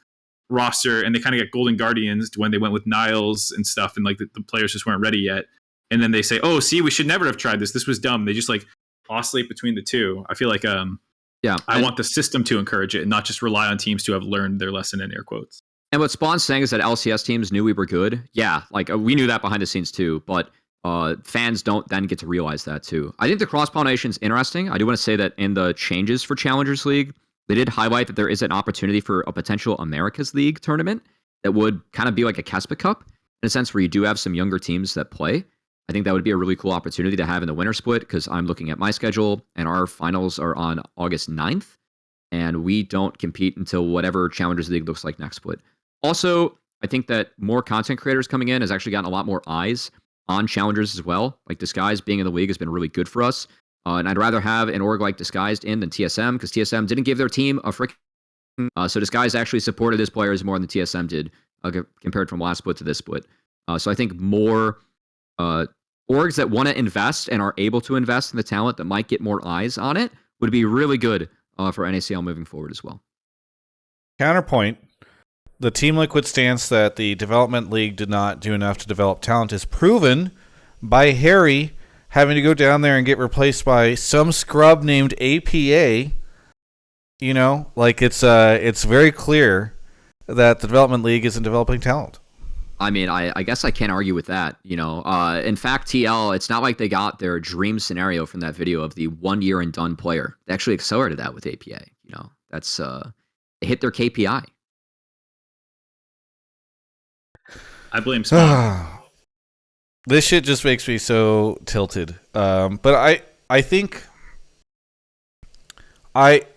roster and they kind of get Golden Guardians when they went with Niles and stuff, and like the players just weren't ready yet, and then they say, oh, see, we should never have tried this was dumb. They just like oscillate between the two. I feel like I want the system to encourage it and not just rely on teams to have learned their lesson, in air quotes. And what Spawn's saying is that LCS teams knew we were good. Yeah, like we knew that behind the scenes too, but fans don't then get to realize that too. I think the cross-pollination is interesting. I do want to say that in the changes for Challengers League, they did highlight that there is an opportunity for a potential America's League tournament that would kind of be like a Kespa Cup, in a sense where you do have some younger teams that play. I think that would be a really cool opportunity to have in the winter split, because I'm looking at my schedule and our finals are on August 9th, and we don't compete until whatever Challengers League looks like next split. Also, I think that more content creators coming in has actually gotten a lot more eyes on Challengers as well. Like Disguise being in the league has been really good for us. And I'd rather have an org like Disguised in than TSM, because TSM didn't give their team a freaking... so Disguise actually supported his players more than TSM did, compared from last split to this split. So I think more orgs that want to invest and are able to invest in the talent that might get more eyes on it would be really good for NACL moving forward as well. Counterpoint, the Team Liquid stance that the development league did not do enough to develop talent is proven by Harry having to go down there and get replaced by some scrub named APA. It's very clear that the development league isn't developing talent. I mean, I guess I can't argue with that. In fact, TL, it's not like they got their dream scenario from that video of the 1 year and done player. They actually accelerated that with APA. That's they hit their KPI. I blame Spawn. This shit just makes me so tilted. But I think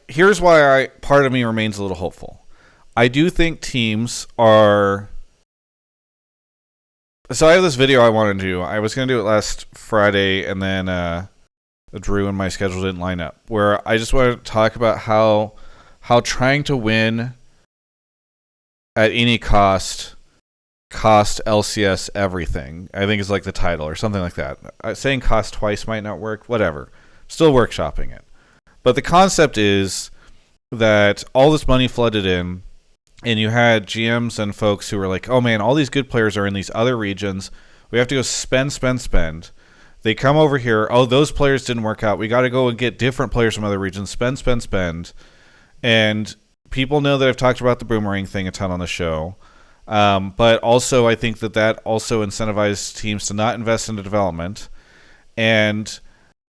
here's why part of me remains a little hopeful. I do think teams are. So I have this video I want to do. I was going to do it last Friday, and then Drew and my schedule didn't line up. Where I just want to talk about how trying to win at any cost LCS everything. I think is like the title or something like that. Saying cost twice might not work. Whatever. Still workshopping it. But the concept is that all this money flooded in, and you had GMs and folks who were like, oh man, all these good players are in these other regions. We have to go spend. They come over here. Oh, those players didn't work out. We got to go and get different players from other regions. Spend. And people know that I've talked about the boomerang thing a ton on the show. But also I think that also incentivized teams to not invest into development. And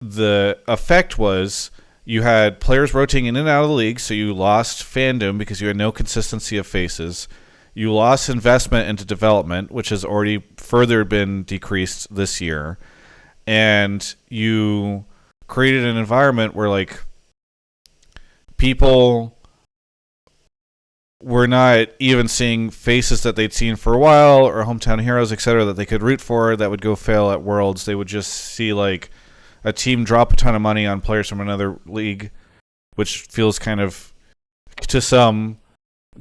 the effect was you had players rotating in and out of the league, so you lost fandom because you had no consistency of faces. You lost investment into development, which has already further been decreased this year. And you created an environment where, like, people were not even seeing faces that they'd seen for a while or hometown heroes, etc., that they could root for that would go fail at Worlds. They would just see, like, a team drop a ton of money on players from another league, which feels kind of, to some,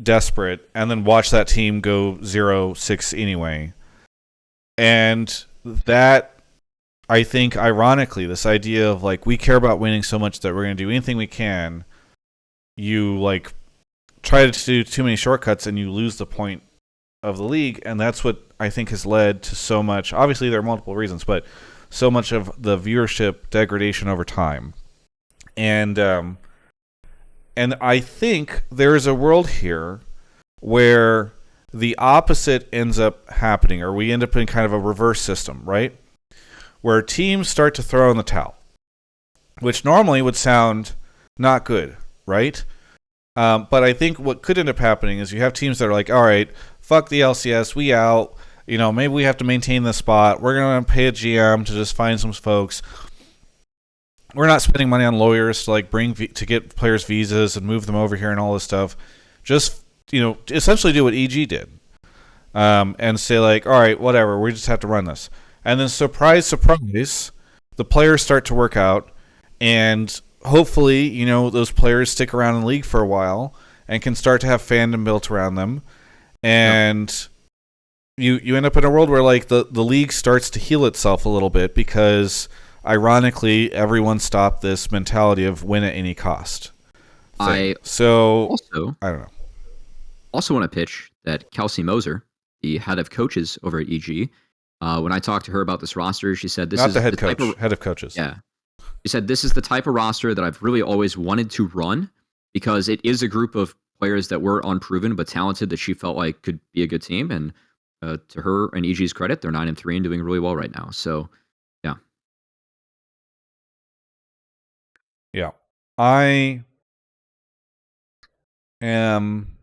desperate, and then watch that team go 0-6 anyway. And that, I think, ironically, this idea of, like, we care about winning so much that we're going to do anything we can, you, like, try to do too many shortcuts and you lose the point of the league, and that's what I think has led to so much. Obviously, there are multiple reasons, but so much of the viewership degradation over time. And I think there is a world here where the opposite ends up happening, or we end up in kind of a reverse system, right? Where teams start to throw in the towel, which normally would sound not good, right? But I think what could end up happening is you have teams that are like, all right, fuck the LCS, we out. You know, maybe we have to maintain the spot. We're going to pay a GM to just find some folks. We're not spending money on lawyers to, like, to get players visas and move them over here and all this stuff. Just, you know, essentially do what EG did. And say, like, all right, whatever, we just have to run this. And then surprise, the players start to work out, and hopefully, you know, those players stick around in the league for a while and can start to have fandom built around them. And you end up in a world where, like, the league starts to heal itself a little bit because, ironically, everyone stopped this mentality of win at any cost. I don't know. Also want to pitch that Kelsey Moser, the head of coaches over at EG, when I talked to her about this roster, she said this is not the head coach, head of coaches. Yeah. She said, this is the type of roster that I've really always wanted to run because it is a group of players that were unproven but talented that she felt like could be a good team. And to her and EG's credit, they're 9-3 and doing really well right now. So, yeah. Yeah. I am...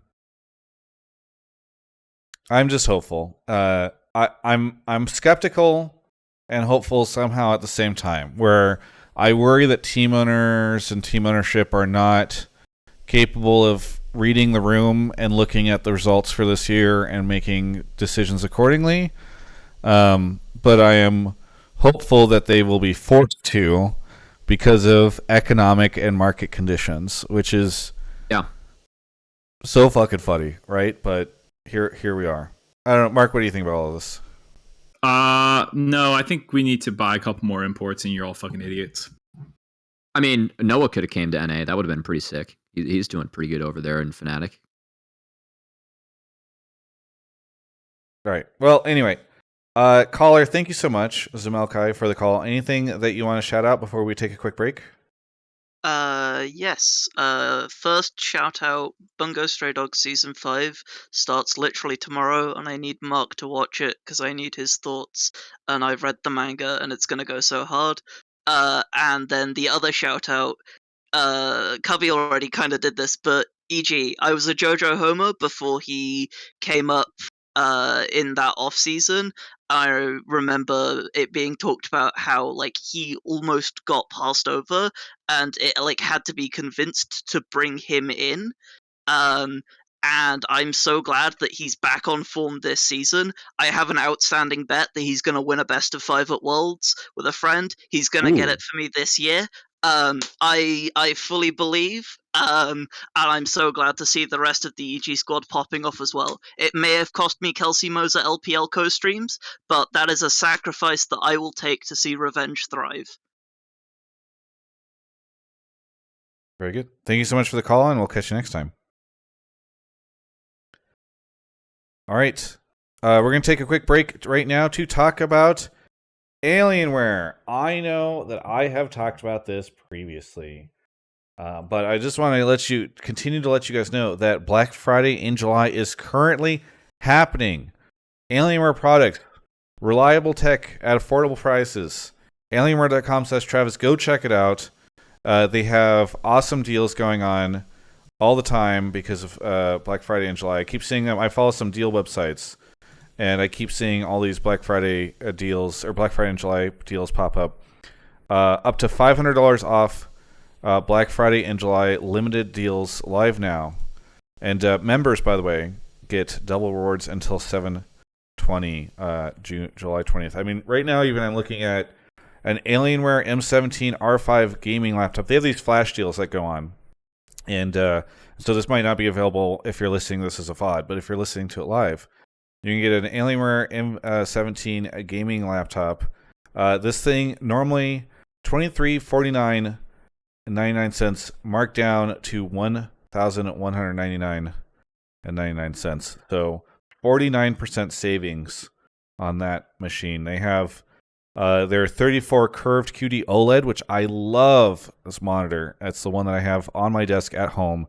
I'm just hopeful. I'm skeptical and hopeful somehow at the same time, where I worry that team owners and team ownership are not capable of reading the room and looking at the results for this year and making decisions accordingly. But I am hopeful that they will be forced to because of economic and market conditions, which is so fucking funny, right? But here we are. I don't know, Mark, what do you think about all of this? No, I think we need to buy a couple more imports, and you're all fucking idiots. I mean, Noah could have came to NA. That would have been pretty sick. He's doing pretty good over there in Fnatic. Right. Well, anyway, caller, thank you so much, Zemelci, for the call. Anything that you want to shout out before we take a quick break? Yes. First shout out, Bungo Stray Dogs Season 5 starts literally tomorrow, and I need Mark to watch it because I need his thoughts, and I've read the manga, and it's gonna go so hard. And then the other shout out, Cubby already kind of did this, but EG, I was a JoJo homer before he came up in that off season, I remember it being talked about how like he almost got passed over, and it like had to be convinced to bring him in. Um, and I'm so glad that he's back on form this season. I have an outstanding bet that he's going to win a best of 5 at Worlds with a friend. He's going to get Ooh. it for me this year. I fully believe, and I'm so glad to see the rest of the EG squad popping off as well. It may have cost me Kelsey Moser LPL co-streams, but that is a sacrifice that I will take to see Revenge thrive. Very good. Thank you so much for the call, and we'll catch you next time. All right. We're going to take a quick break right now to talk about Alienware. I know that I have talked about this previously, but I just want to continue to let you guys know that Black Friday in July is currently happening. Alienware product, reliable tech at affordable prices. Alienware.com/Travis. Go check it out. They have awesome deals going on all the time because of Black Friday in July. I keep seeing them. I follow some deal websites, and I keep seeing all these Black Friday deals or Black Friday in July deals pop up. Up to $500 off Black Friday in July limited deals live now. And members, by the way, get double rewards until 7/20, July 20th. I mean, right now, even I'm looking at an Alienware M17 R5 gaming laptop. They have these flash deals that go on. And so this might not be available if you're listening to this as a VOD, but if you're listening to it live, you can get an Alienware M17 gaming laptop. This thing normally $2349.99, marked down to $1,199.99. So 49% savings on that machine. They have their 34 curved QD OLED, which I love this monitor. That's the one that I have on my desk at home.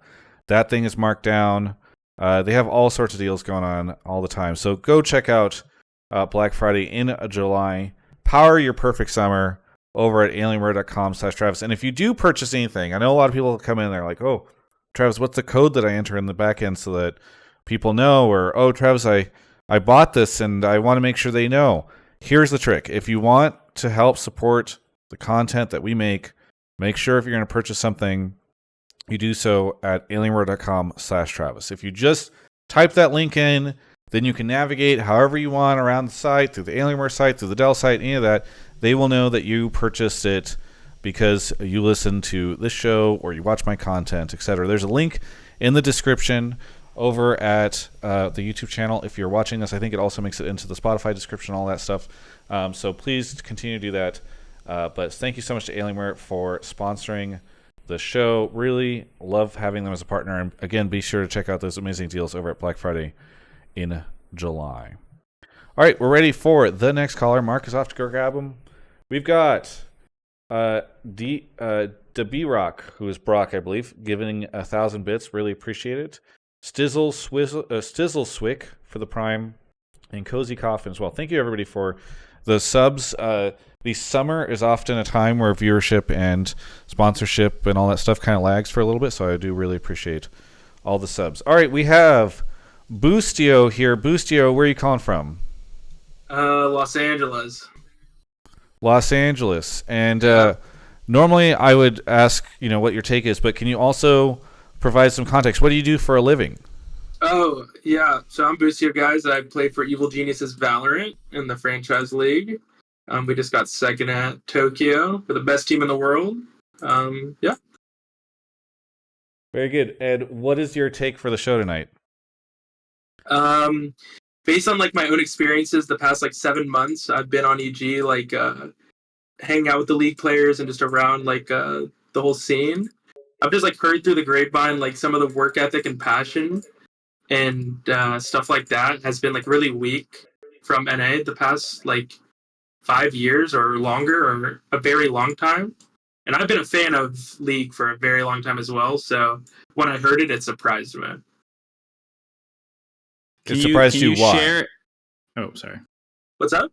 That thing is marked down. They have all sorts of deals going on all the time. So go check out Black Friday in July. Power your perfect summer over at alienware.com/Travis. And if you do purchase anything, I know a lot of people come in there like, oh, Travis, what's the code that I enter in the back end so that people know? Or, oh, Travis, I bought this and I want to make sure they know. Here's the trick. If you want to help support the content that we make sure if you're going to purchase something, you do so at alienware.com/Travis. If you just type that link in, then you can navigate however you want around the site, through the Alienware site, through the Dell site, any of that. They will know that you purchased it because you listen to this show or you watch my content, etc. There's a link in the description over at the YouTube channel. If you're watching this, I think it also makes it into the Spotify description, all that stuff. So please continue to do that. But thank you so much to Alienware for sponsoring the show. Really love having them as a partner. And again, be sure to check out those amazing deals over at Black Friday in July. All right, we're ready for the next caller. Mark is off to go grab him. We've got D-B-Rock, who is Brock, I believe, giving 1,000 bits. Really appreciate it. Stizzle Swick for the Prime, and Cozy Coffin as well. Thank you, everybody, for the subs. The summer is often a time where viewership and sponsorship and all that stuff kind of lags for a little bit, so I do really appreciate all the subs. All right, we have Boostio here. Boostio, where are you calling from? Los Angeles. Los Angeles. And normally I would ask, what your take is, but can you also provide some context? What do you do for a living? Oh, yeah. So I'm Boostio, guys. I play for Evil Geniuses Valorant in the franchise league. We just got second at Tokyo for the best team in the world. Yeah. Very good. And what is your take for the show tonight? Based on my own experiences the past 7 months, I've been on EG hanging out with the league players and just around the whole scene. I've just heard through the grapevine some of the work ethic and passion and stuff like that has been really weak from NA the past 5 years or longer, or a very long time. And I've been a fan of League for a very long time as well. So when I heard it, it surprised me. It surprised you why? Share... Oh, sorry. What's up?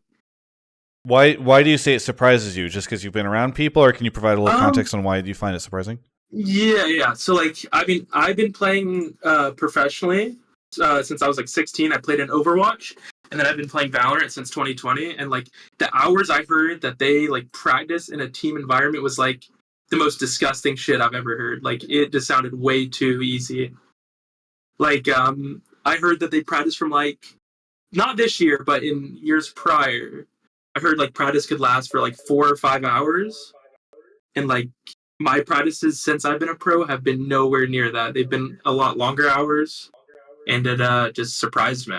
Why do you say it surprises you? Just because you've been around people, or can you provide a little context on why you find it surprising? Yeah. So I've been playing professionally since I was 16. I played in Overwatch, and then I've been playing Valorant since 2020, and like the hours I heard that they like practice in a team environment was like the most disgusting shit I've ever heard. Like it just sounded way too easy. Like I heard that they practice from like not this year, but in years prior. I heard like practice could last for like 4 or 5 hours, and like my practices since I've been a pro have been nowhere near that. They've been a lot longer hours, and it just surprised me.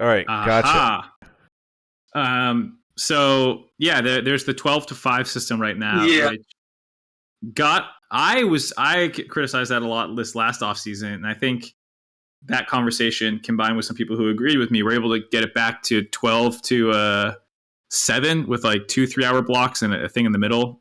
All right, gotcha. So yeah, there's the 12 to 5 system right now. Yeah. I criticized that a lot this last offseason, and I think that conversation combined with some people who agreed with me, were able to get it back to 12 to 7 with like 2 3-hour blocks and a thing in the middle,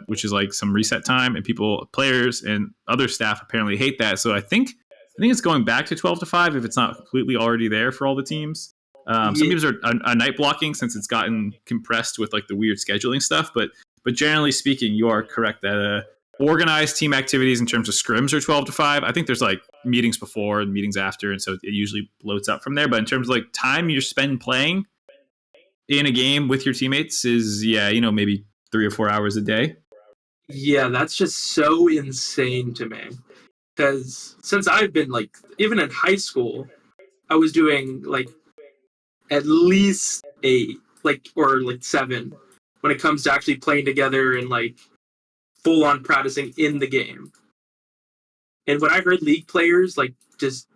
which is like some reset time. And players and other staff apparently hate that. So I think it's going back to 12 to 5 if it's not completely already there for all the teams. Some teams are night blocking since it's gotten compressed with like the weird scheduling stuff. But generally speaking, you are correct that organized team activities in terms of scrims are 12 to 5. I think there's like meetings before and meetings after, and so it usually bloats up from there. But in terms of like time you spend playing in a game with your teammates is, maybe 3 or 4 hours a day. Yeah, that's just so insane to me. Because since I've been like, even in high school, I was doing like at least 8, like, or like 7 when it comes to actually playing together and like full on practicing in the game. And when I heard league players, like just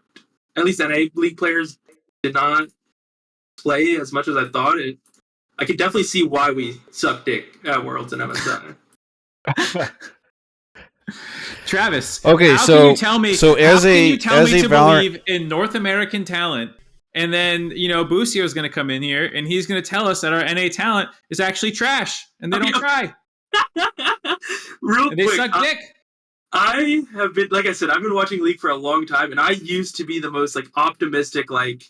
at least NA league players did not play as much as I thought, I could definitely see why we suck dick at Worlds and MSI. Travis, Okay, how so can you tell me? so as how a can you tell as me a to Valorant, believe in North American talent, and then Boostio is going to come in here and he's going to tell us that our NA talent is actually trash and they don't try Real and they quick, suck dick. I have been, like I said, I've been watching League for a long time, and I used to be the most like optimistic, like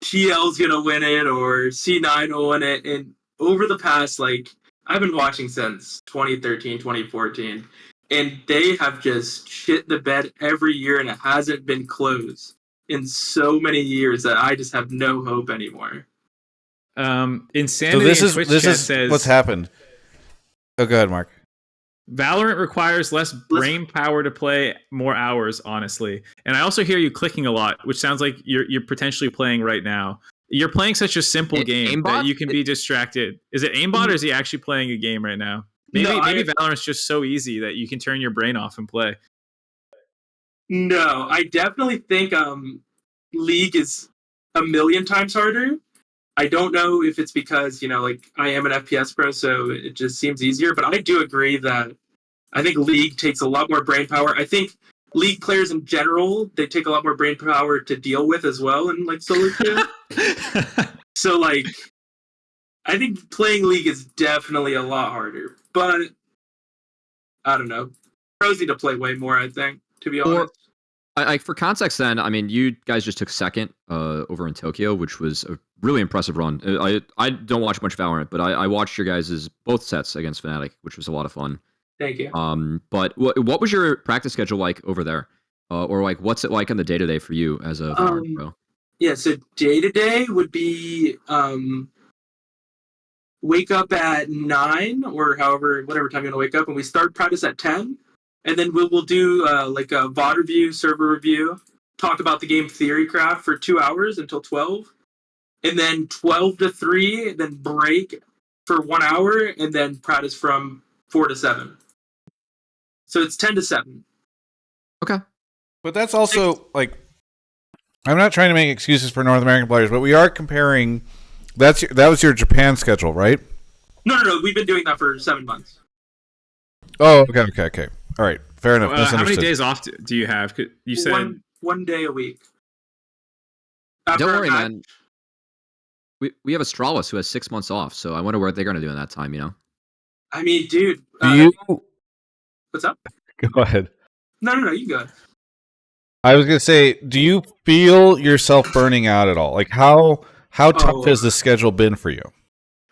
TL's gonna win it or C9 will win it. And over the past, like, I've been watching since 2013, 2014, and they have just shit the bed every year, and it hasn't been close in so many years that I just have no hope anymore. Insanity so this in is Twitch this chat is says what's happened. Oh, go ahead, Mark. Valorant requires less brain power to play more hours, honestly. And I also hear you clicking a lot, which sounds like you're potentially playing right now. You're playing such a simple game aimbot? that you can be distracted. Is it aimbot or is he actually playing a game right now? Maybe Valorant's just so easy that you can turn your brain off and play. No, I definitely think League is a million times harder. I don't know if it's because, like I am an FPS pro, so it just seems easier. But I do agree that I think League takes a lot more brain power. I think League players in general, they take a lot more brain power to deal with as well in like solo queue. So like, I think playing League is definitely a lot harder. But I don't know. Pros need to play way more, I think, to be honest. For context, then, I mean, you guys just took second over in Tokyo, which was a really impressive run. I don't watch much Valorant, but I watched your guys' both sets against Fnatic, which was a lot of fun. Thank you. But what was your practice schedule like over there, or like what's it like on the day to day for you as a Valorant pro? Yeah, so day to day would be wake up at 9 or whatever time you want to wake up, and we start practice at 10. And then we'll do like a VOD review, server review, talk about the game theory craft for 2 hours until 12. And then 12 to 3, then break for 1 hour, and then practice from 4 to 7. So it's 10 to 7. Okay. But that's also like, I'm not trying to make excuses for North American players, but we are comparing. That was your Japan schedule, right? No. We've been doing that for 7 months. Oh, okay. All right, fair enough. How many days off do you have? You said one day a week. Don't worry, man. We have Astralis who has 6 months off, so I wonder what they're going to do in that time. I mean, dude. Do you? What's up? Go ahead. No, you go. I was gonna say, do you feel yourself burning out at all? Like how tough has the schedule been for you?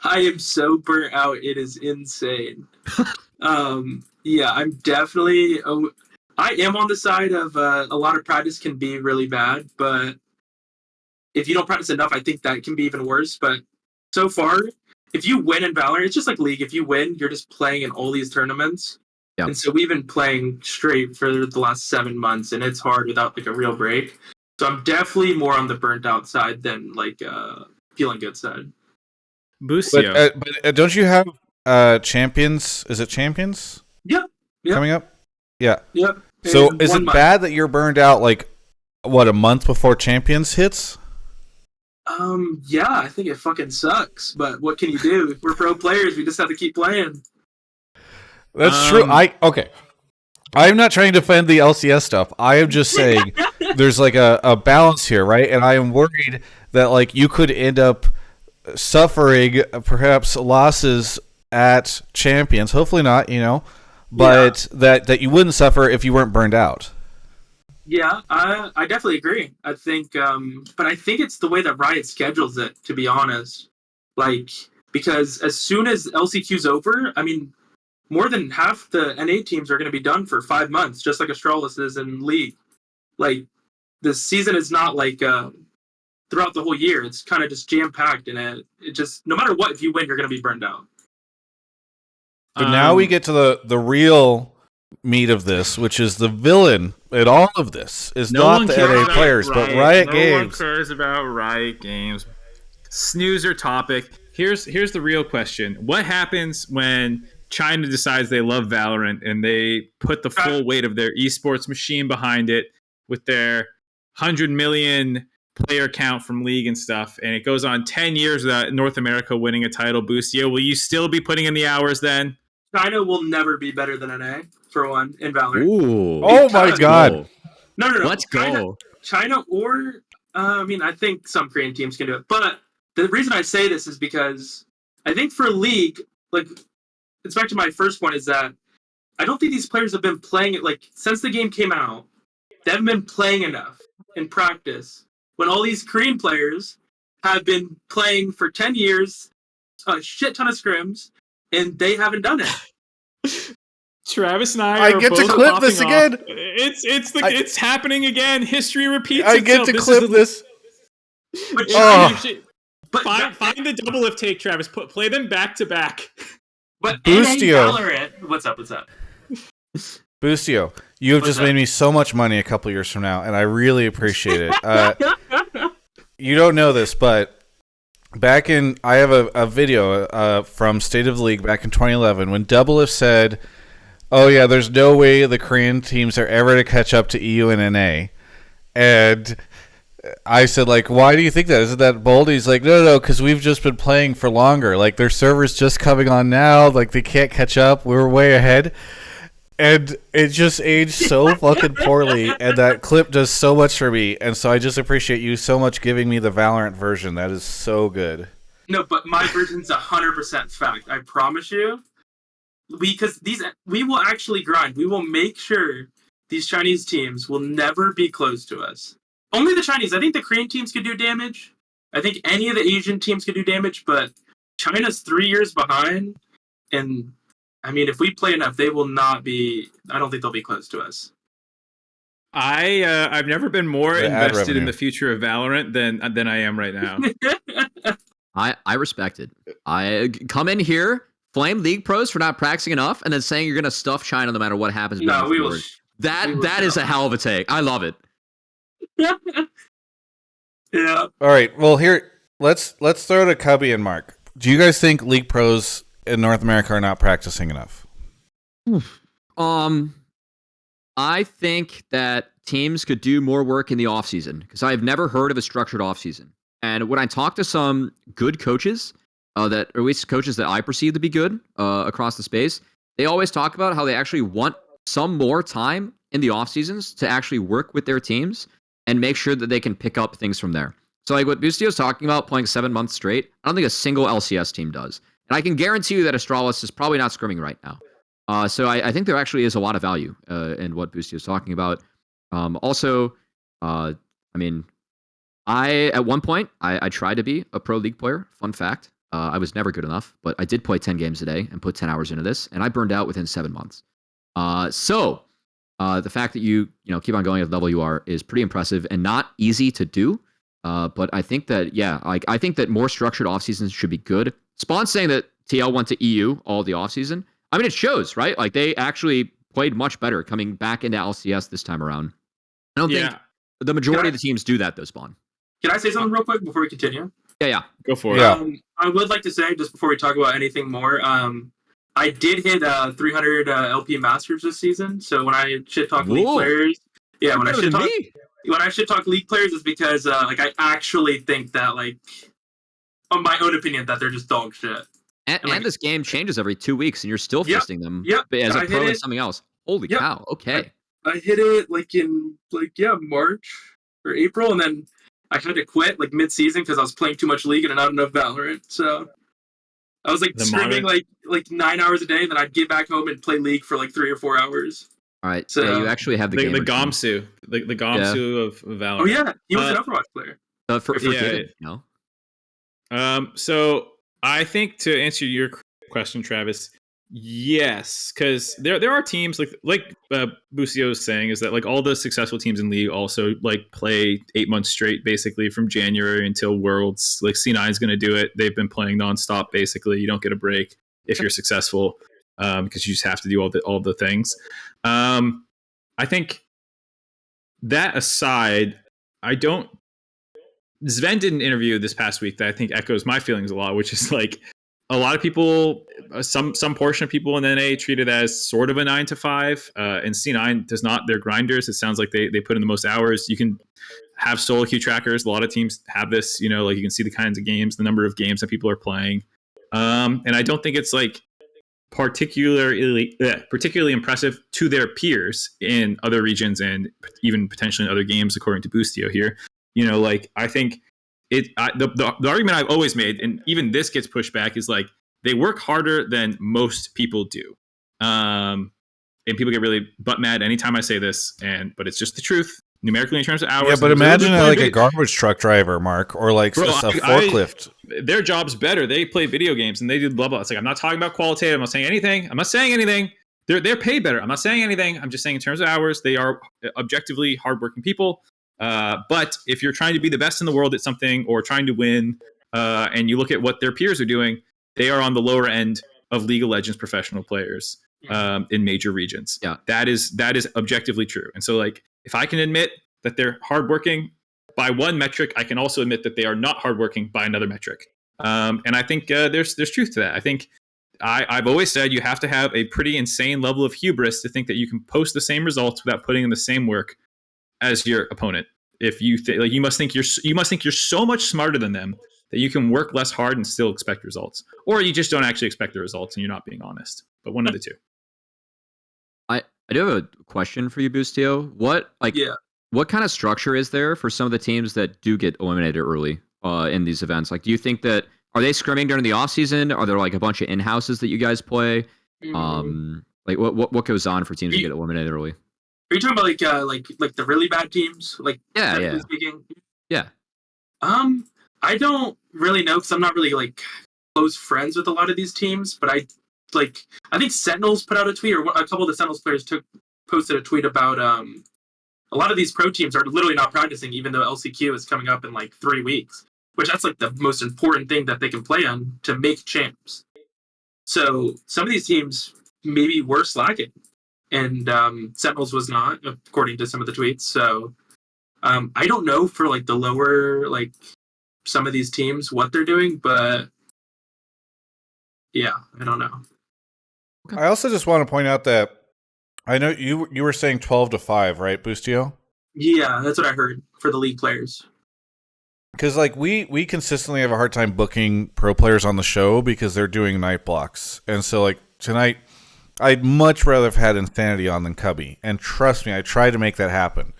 I am so burnt out. It is insane. Yeah, I'm definitely. I am on the side of a lot of practice can be really bad, but if you don't practice enough, I think that can be even worse. But so far, if you win in Valorant, it's just like League. If you win, you're just playing in all these tournaments. Yep. And so we've been playing straight for the last 7 months, and it's hard without like a real break. So I'm definitely more on the burnt out side than like feeling good side. Boostio. But don't you have champions? Is it champions? Yep. Coming up? Yeah. Yep. So And is it 1 month. bad that you're burned out like what, a month before champions hits? Yeah, I think it fucking sucks. But what can you do? We're pro players. We just have to keep playing. That's true. Okay. I'm not trying to defend the LCS stuff. I am just saying there's like a balance here, right? And I am worried that like you could end up suffering perhaps losses at champions. Hopefully not, but that you wouldn't suffer if you weren't burned out. Yeah, I definitely agree. I think, but I think it's the way that Riot schedules it, to be honest. Like, because as soon as LCQ's over, I mean, more than half the NA teams are going to be done for 5 months, just like Astralis is in League. Like, the season is not like throughout the whole year. It's kind of just jam-packed, and it just, no matter what, if you win, you're going to be burned out. But now we get to the real meat of this, which is the villain in all of this is not the NA players, but Riot Games. No one cares about Riot Games. Snoozer topic. Here's the real question. What happens when China decides they love Valorant and they put the full weight of their esports machine behind it with their 100 million player count from League and stuff, and it goes on 10 years without North America winning a title? Boostio, will you still be putting in the hours then? China will never be better than NA, for one, in Valorant. Ooh. Oh my god. No. Let's go. China or, I mean, I think some Korean teams can do it. But the reason I say this is because I think for League, like, it's back to my first point, is that I don't think these players have been playing it, like, since the game came out. They haven't been playing enough in practice. When all these Korean players have been playing for 10 years, a shit ton of scrims, and they haven't done it. Travis and I get to clip this again. It's happening again. History repeats I itself. get to clip this. But Find the double lift take, Travis. Play them back to back. But Boostio. NA Valorant, what's up? Boostio, you have just made me so much money a couple years from now, and I really appreciate it. You don't know this, but I have a video from State of the League back in 2011 when Doublelift said, "Oh yeah, there's no way the Korean teams are ever to catch up to EU and NA," and I said, like, why do you think that? Isn't that bold? He's like, no, because we've just been playing for longer. Like, their server's just coming on now. Like, they can't catch up. We're way ahead. And it just aged so fucking poorly. And that clip does so much for me. And so I just appreciate you so much giving me the Valorant version. That is so good. No, but my version's 100% fact. I promise you. Because we will actually grind. We will make sure these Chinese teams will never be close to us. Only the Chinese. I think the Korean teams could do damage. I think any of the Asian teams could do damage, but China's 3 years behind. And, I mean, if we play enough, they will not be... I don't think they'll be close to us. I've never been more invested in the future of Valorant than I am right now. I respect it. I come in here, flame League pros for not practicing enough, and then saying you're going to stuff China no matter what happens. No, we will... That is a hell of a take. I love it. Yeah. All right. Well, here let's throw to Cubby and Mark. Do you guys think League pros in North America are not practicing enough? I think that teams could do more work in the offseason because I've never heard of a structured offseason. And when I talk to some good coaches, that or at least coaches that I perceive to be good across the space, they always talk about how they actually want some more time in the off seasons to actually work with their teams and make sure that they can pick up things from there. So like what Boostio's talking about, playing 7 months straight, I don't think a single LCS team does. And I can guarantee you that Astralis is probably not scrimming right now. So I think there actually is a lot of value in what Boostio's talking about. Also, I mean, at one point, I tried to be a pro league player. Fun fact. I was never good enough, but I did play 10 games a day and put 10 hours into this, and I burned out within 7 months. So the fact that you keep on going at the level you are is pretty impressive and not easy to do. But I think that I think that more structured off seasons should be good. Spawn's saying that TL went to EU all the off season. I mean, it shows, right? Like they actually played much better coming back into LCS this time around. I don't think the majority of the teams do that though, Spawn. Can I say something real quick before we continue? Yeah. Go for it. Yeah. I would like to say, just before we talk about anything more, I did hit 300 LP Masters this season. So when I shit talk league players, when I shit talk league players, is because like I actually think that, like, on my own opinion, that they're just dog shit. And this game changes every 2 weeks, and you're still fisting them as a pro and something else. Holy cow! Okay, I hit it like in March or April, and then I had to quit like mid-season because I was playing too much League and not enough Valorant. So I was like streaming like 9 hours a day, and then I'd get back home and play League for like 3 or 4 hours. All right, so you actually have the Gomsu, the Gomsu of Valorant. Oh yeah, he was an Overwatch player. So I think, to answer your question, Travis, yes, because there are teams like Boostio is saying, is that like all the successful teams in League also like play 8 months straight, basically from January until Worlds. Like C9 is going to do it. They've been playing nonstop. Basically, you don't get a break if you're successful, because you just have to do all the things. I think that aside, Sven did an interview this past week that I think echoes my feelings a lot, which is like a lot of people, some portion of people in NA treat it as sort of a 9 to 5, and C9 does not. They're grinders. It sounds like they put in the most hours. You can have solo queue trackers. A lot of teams have this, like you can see the kinds of games, the number of games that people are playing. And I don't think it's like particularly impressive to their peers in other regions and even potentially in other games, according to Boostio here. Like I think the argument I've always made, and even this gets pushed back, is like they work harder than most people do. And people get really butt mad anytime I say this, but it's just the truth. Numerically in terms of hours. Yeah, but imagine like a garbage truck driver, Mark, or like a forklift. Their job's better. They play video games and they do blah blah. It's like, I'm not talking about qualitative. I'm not saying anything. They're paid better. I'm not saying anything. I'm just saying in terms of hours, they are objectively hardworking people. But if you're trying to be the best in the world at something or trying to win, and you look at what their peers are doing, they are on the lower end of League of Legends professional players in major regions. Yeah, that is objectively true. And so, like, if I can admit that they're hardworking by one metric, I can also admit that they are not hardworking by another metric. And I think there's truth to that. I think I've always said you have to have a pretty insane level of hubris to think that you can post the same results without putting in the same work as your opponent. If you you must think you're so much smarter than them that you can work less hard and still expect results, or you just don't actually expect the results and you're not being honest. But one of the two. I do have a question for you, Boostio. What kind of structure is there for some of the teams that do get eliminated early in these events? Like, do you think that are they scrimming during the off season? Are there like a bunch of in-houses that you guys play? Like what goes on for teams that get eliminated early? Are you talking about like the really bad teams? Like, yeah. Speaking? Yeah. I don't really know because I'm not really like close friends with a lot of these teams, but I think Sentinels put out a tweet, or a couple of the Sentinels players posted a tweet about a lot of these pro teams are literally not practicing, even though LCQ is coming up in like 3 weeks, which that's like the most important thing that they can play on to make champs. So some of these teams maybe were slacking, and Sentinels was not, according to some of the tweets. So I don't know for like the lower, like some of these teams what they're doing, but yeah, I don't know. I also just want to point out that I know you were saying 12 to 5, right, Boostio? Yeah, that's what I heard for the league players. Because like we consistently have a hard time booking pro players on the show because they're doing night blocks. And so like tonight, I'd much rather have had Insanity on than Cubby. And trust me, I tried to make that happen.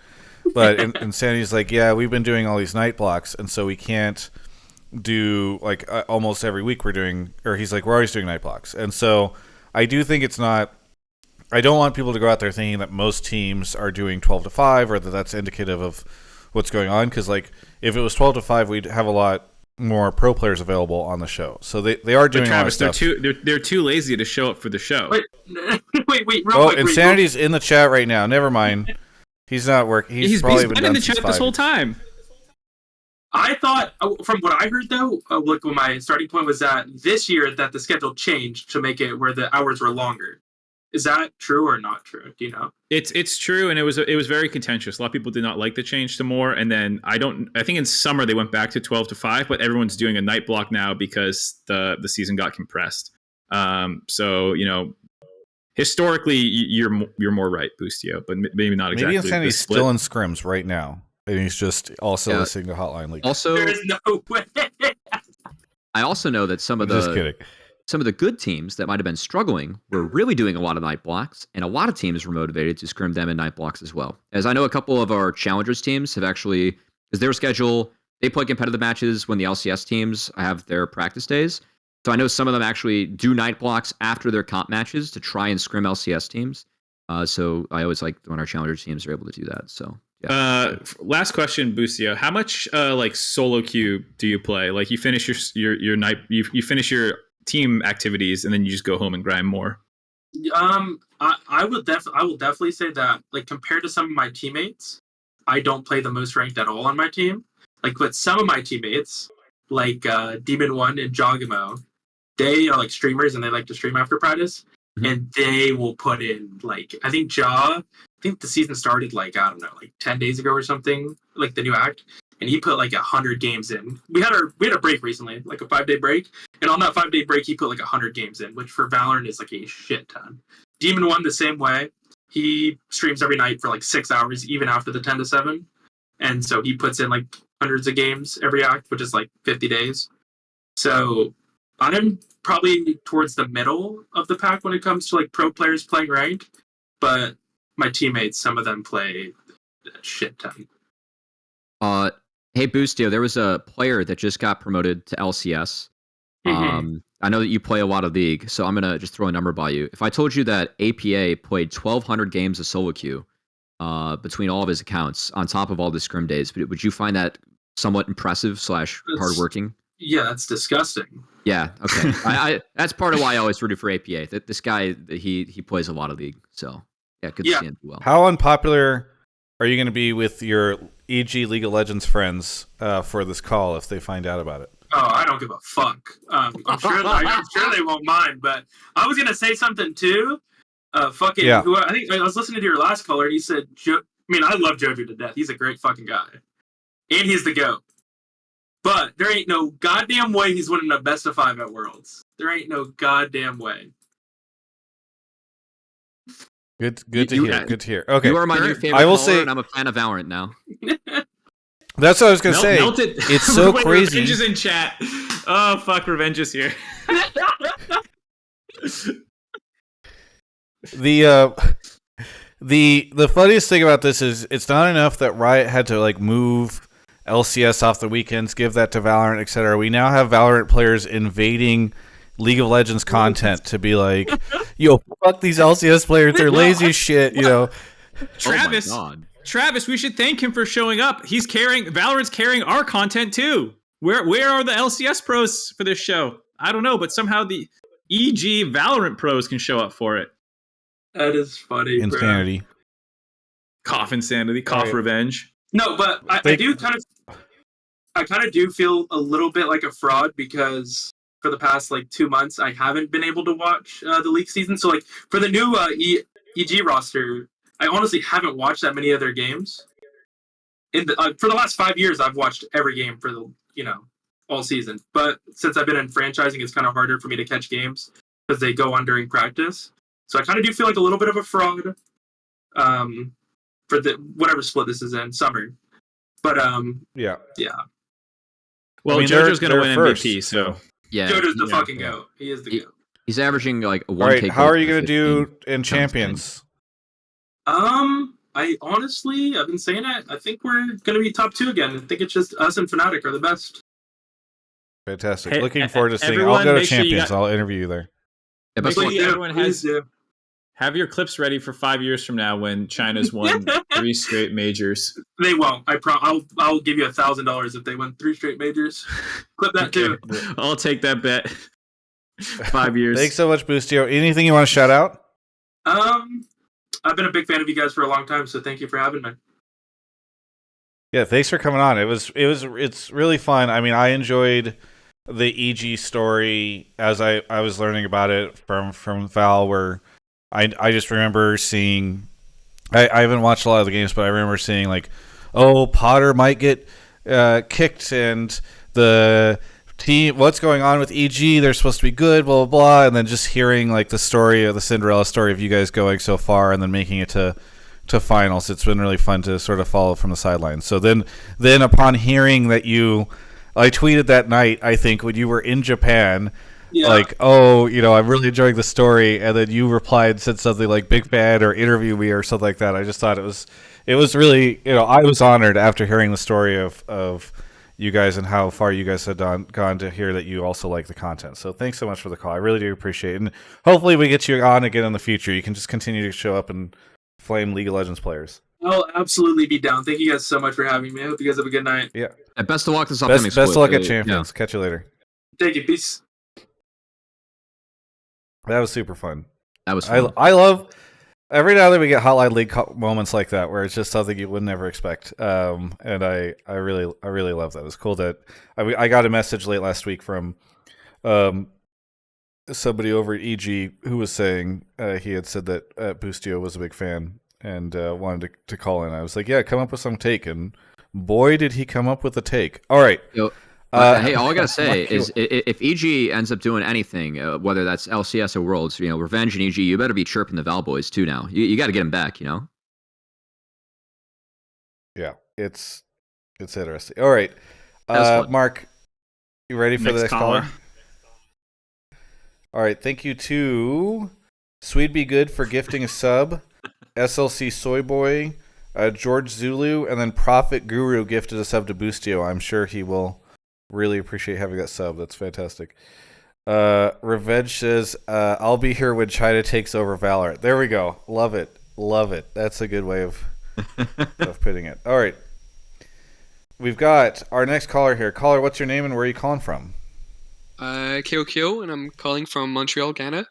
But Insanity's like, yeah, we've been doing all these night blocks, and so we can't do like almost every week we're doing, or he's like, we're always doing night blocks. And so I do think it's not, I don't want people to go out there thinking that most teams are doing 12 to 5 or that that's indicative of what's going on. Because like if it was 12 to 5, we'd have a lot more pro players available on the show. So they are doing Travis, a lot of stuff. They're too lazy to show up for the show. Wait, Insanity's in the chat right now. Never mind. He's not working. He's probably been in the chat this whole time. I thought, from what I heard though, like when my starting point was that this year that the schedule changed to make it where the hours were longer. Is that true or not true? Do you know? It's true, and it was very contentious. A lot of people did not like the change to more, and then I think in summer they went back to 12 to 5, but everyone's doing a night block now because the season got compressed. So historically you're more right, Boostio, but maybe not exactly. Maybe instead the he's split. still in scrims right now, and he's just also listening to Hotline League. Also, There's no way. I also know that some of Just kidding. some of the good teams that might have been struggling were really doing a lot of night blocks, and a lot of teams were motivated to scrim them in night blocks as well. As I know, a couple of our challengers teams have actually, as their schedule, they play competitive matches when the LCS teams have their practice days. So I know some of them actually do night blocks after their comp matches to try and scrim LCS teams. So I always like when our challenger teams are able to do that. So yeah. Last question, Boostio. How much like solo queue do you play? Like you finish your night, you finish your team activities, and then you just go home and grind more. I will definitely say that, like, compared to some of my teammates, I don't play the most ranked at all on my team. Like, but some of my teammates, like Demon1 and Jogamo, they are like streamers and they like to stream after practice, and they will put in, like, I think the season started like, I don't know, like 10 days ago or something, like the new act, and he put like 100 games in. We had a break recently, like a 5-day break, and on that 5-day break he put like 100 games in, which for Valorant is like a shit ton. Demon1 the same way. He streams every night for like 6 hours, even after the 10 to 7, and so he puts in like hundreds of games every act, which is like 50 days. So I'm probably towards the middle of the pack when it comes to like pro players playing ranked, but my teammates, some of them play a shit ton. Hey Boostio, there was a player that just got promoted to LCS. I know that you play a lot of League, so I'm gonna just throw a number by you. If I told you that APA played 1,200 games of solo queue between all of his accounts, on top of all the scrim days, would you find that somewhat impressive / hardworking? Yeah, that's disgusting. Yeah, okay. I that's part of why I always rooted for APA. That this guy, he plays a lot of League, so yeah, good to see him do well. How unpopular are you going to be with your EG League of Legends friends for this call if they find out about it? Oh, I don't give a fuck. I'm sure they won't mind. But I was gonna say something too. I think I was listening to your last caller, and he said, I love Jojo to death. He's a great fucking guy, and he's the GOAT. But there ain't no goddamn way he's winning a best of 5 at Worlds. There ain't no goddamn way. Good to hear. Good to hear. Okay, you are my new favorite caller, and I'm a fan of Valorant now. That's what I was gonna say. Melted. It's so crazy. Revenge is in chat. Oh fuck, Revenge is here. The funniest thing about this is it's not enough that Riot had to like move LCS off the weekends, give that to Valorant, etc. We now have Valorant players invading League of Legends content to be like, yo, fuck these LCS players, they're lazy as shit, you know. Travis, oh my God. Travis, we should thank him for showing up. Valorant's carrying our content too. Where are the LCS pros for this show? I don't know, but somehow the EG Valorant pros can show up for it. That is funny, Insanity. bro. Cough insanity, cough Revenge. No, but I kind of do feel a little bit like a fraud because for the past like 2 months I haven't been able to watch the league season. So like for the new EG roster, I honestly haven't watched that many of their games. For the last 5 years, I've watched every game for the all season. But since I've been in franchising, it's kind of harder for me to catch games because they go on during practice. So I kind of do feel like a little bit of a fraud for the whatever split this is in summer. But yeah. Well, JoJo's gonna win MVP, so yeah, JoJo's the fucking GOAT. He is the GOAT. He's averaging like a 1K. All right, how are you gonna do in champions? I've been saying it. I think we're gonna be top 2 again. I think it's just us and Fnatic are the best. Fantastic. Hey, Looking forward to seeing. everyone, I'll go to make sure you champions. I'll interview you there. Yeah, Make but sure everyone have your clips ready for 5 years from now when China's won 3 straight majors. They won't. I'll give you $1,000 if they win 3 straight majors. Clip that too. I'll take that bet. 5 years. Thanks so much, Boostio. Anything you want to shout out? I've been a big fan of you guys for a long time, so thank you for having me. Yeah, thanks for coming on. It's really fun. I mean, I enjoyed the EG story as I was learning about it from Val, where I just remember seeing. I haven't watched a lot of the games, but I remember seeing like, oh, Potter might get kicked, and the team, what's going on with EG? They're supposed to be good, blah blah blah, and then just hearing like the story of the Cinderella story of you guys going so far and then making it to finals. It's been really fun to sort of follow from the sidelines. So then upon hearing that I tweeted that night, I think, when you were in Japan, like, oh, I'm really enjoying the story, and then you replied and said something like "big fan" or "interview me" or something like that. I just thought it was really, I was honored after hearing the story of you guys and how far you guys had gone to hear that you also like the content. So thanks so much for the call. I really do appreciate it, and hopefully we get you on again in the future. You can just continue to show up and flame League of Legends players. I'll absolutely be down. Thank you guys so much for having me. I hope you guys have a good night. Yeah. And best of luck this upcoming Best of luck at Champions. Catch you later. Thank you. Peace. That was super fun. That was fun. I love every now and then we get Hotline League moments like that where it's just something you would never expect. And I really love that. It was cool that I got a message late last week from somebody over at EG who was saying he had said that Boostio was a big fan and wanted to call in. I was like, yeah, come up with some take, and boy did he come up with a take. All right. Hey, all I gotta say is, if EG ends up doing anything, whether that's LCS or Worlds, Revenge and EG, you better be chirping the Val boys too. Now you got to get them back. Yeah, it's interesting. All right, Mark, you ready for the next caller? All right, thank you to Swede Be Good for gifting a sub, SLC Soy Boy, George Zulu, and then Prophet Guru gifted a sub to Boostio. I'm sure he will really appreciate having that sub. That's fantastic. Revenge says, I'll be here when China takes over Valorant. There we go. Love it. That's a good way of putting it. All right. We've got our next caller here. Caller, what's your name and where are you calling from? Kayokio, and I'm calling from Montreal, Canada.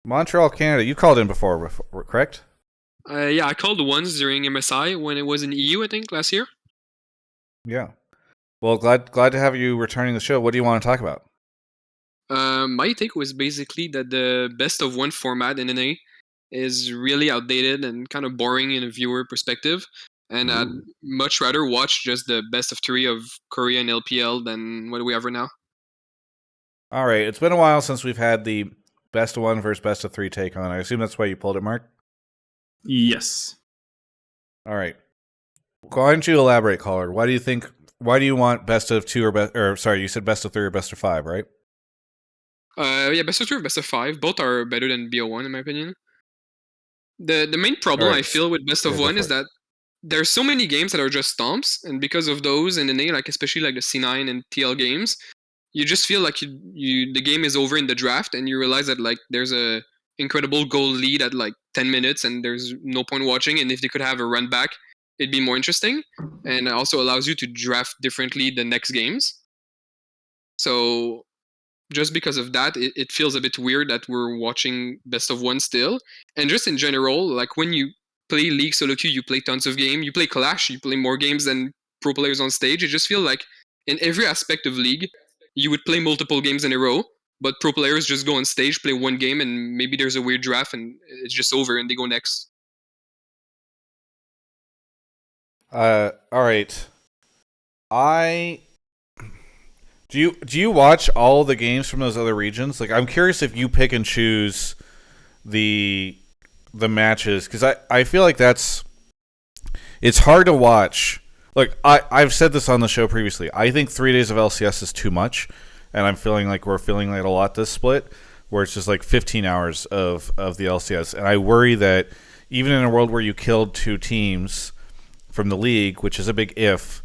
Montreal, Canada. You called in before, correct? Yeah, I called once during MSI when it was in EU, I think, last year. Yeah. Well, glad to have you returning the show. What do you want to talk about? My take was basically that the best of one format in NA is really outdated and kind of boring in a viewer perspective. And I'd much rather watch just the best of 3 of Korea and LPL than what we have right now. All right. It's been a while since we've had the best of 1 versus best of 3 take on. I assume that's why you pulled it, Mark? Yes. All right. Why don't you elaborate, caller? Why do you want best of 2 you said best of 3 or best of 5, right? Yeah, best of 2 or best of 5. Both are better than Bo1 in my opinion. The main problem I feel with best of 1 is that there's so many games that are just stomps, and because of those in NA, like especially like the C9 and TL games, you just feel like the game is over in the draft, and you realize that like there's a incredible goal lead at like 10 minutes, and there's no point watching. And if they could have a run back, it'd be more interesting, and it also allows you to draft differently the next games. So just because of that, it feels a bit weird that we're watching best of 1 still. And just in general, like when you play League solo queue, you play tons of games. You play Clash, you play more games than pro players on stage. It just feels like in every aspect of League, you would play multiple games in a row, but pro players just go on stage, play one game, and maybe there's a weird draft, and it's just over, and they go next. All right. Do you watch all the games from those other regions? Like, I'm curious if you pick and choose the matches, because I feel like it's hard to watch. Like, I've said this on the show previously. I think 3 days of LCS is too much, and I'm feeling like we're feeling that a lot this split, where it's just like 15 hours of the LCS. And I worry that even in a world where you killed 2 teams from the league, which is a big if,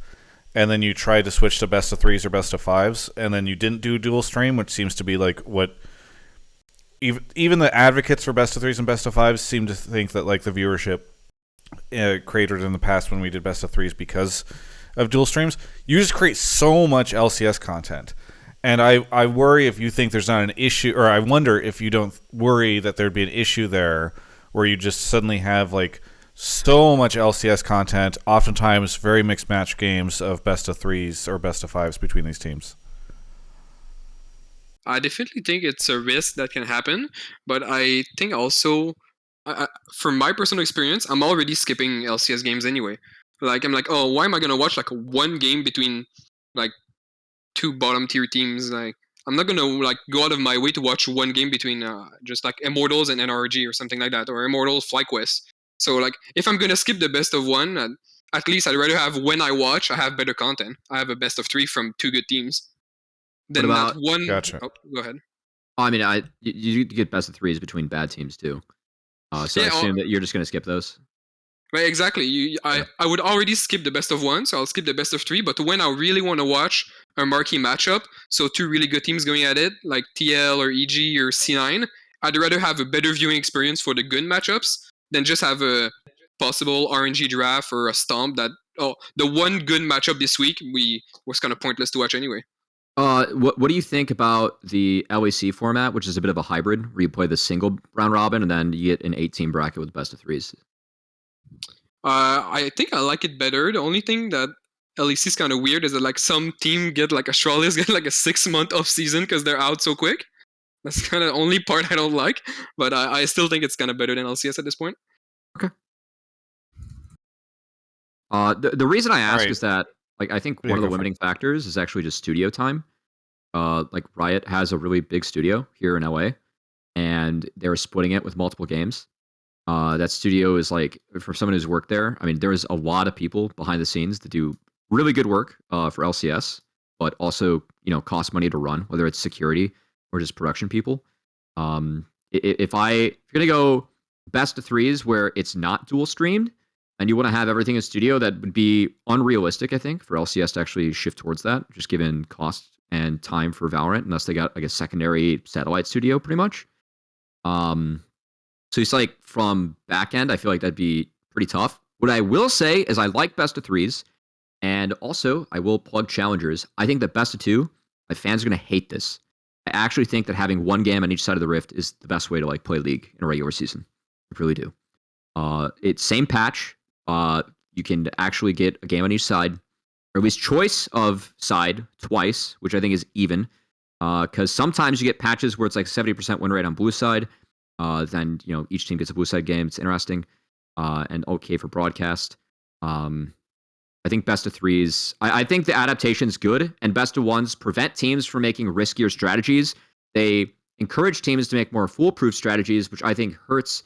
and then you tried to switch to best of 3s or best of 5s, and then you didn't do dual stream, which seems to be like what even the advocates for best of 3s and best of 5s seem to think that like the viewership cratered in the past when we did best of 3s because of dual streams. You just create so much LCS content, and I worry if you think there's not an issue, or I wonder if you don't worry that there'd be an issue there where you just suddenly have like so much LCS content, oftentimes very mixed match games of best of threes or best of fives between these teams. I definitely think it's a risk that can happen, but I think also, from my personal experience, I'm already skipping LCS games anyway. Like I'm like, oh, why am I gonna watch like one game between like two bottom tier teams? Like I'm not gonna like go out of my way to watch one game between just like Immortals and NRG or something like that, or Immortals FlyQuest. So like if I'm gonna skip the best of one, at least I'd rather have when I watch, I have better content. I have a best of three from two good teams. Then that about- one. Gotcha. Oh, go ahead. I mean, you get best of threes between bad teams too. So I Yeah, assume that you're just going to skip those. Right, exactly. I would already skip the best of one, so I'll skip the best of three. But when I really want to watch a marquee matchup, so two really good teams going at it, like TL or EG or C9, I'd rather have a better viewing experience for the good matchups than just have a possible RNG draft or a stomp that, oh, the one good matchup this week was kind of pointless to watch anyway. What do you think about the LEC format, which is a bit of a hybrid, where you play the single round robin and then you get an 8-team bracket with best of threes? I think I like it better. The only thing that LEC is kind of weird is that like some team get like Astralis get like a 6-month off season because they're out so quick. That's kind of the only part I don't like, but I still think it's kind of better than LCS at this point. Okay. The reason I ask is that like I think one of the limiting factors is actually just studio time. Like Riot has a really big studio here in LA, and they're splitting it with multiple games. That studio is like, for someone who's worked there, I mean, there's a lot of people behind the scenes that do really good work for LCS, but also, cost money to run, whether it's security or just production people. If you're going to go best of threes where it's not dual streamed and you want to have everything in studio, that would be unrealistic, I think, for LCS to actually shift towards that, just given cost and time for Valorant, unless they got like a secondary satellite studio pretty much. So it's like from back end, I feel like that'd be pretty tough. What I will say is I like best of threes, and also I will plug challengers. I think that best of two, my fans are going to hate this. I actually think that having one game on each side of the rift is the best way to like play League in a regular season. I really do. It's same patch. You can actually get a game on each side, or at least choice of side twice, which I think is even. Because sometimes you get patches where it's like 70% win rate on blue side. Then each team gets a blue side game. It's interesting and okay for broadcast. I think best of threes. I think the adaptation is good, and best of ones prevent teams from making riskier strategies. They encourage teams to make more foolproof strategies, which I think hurts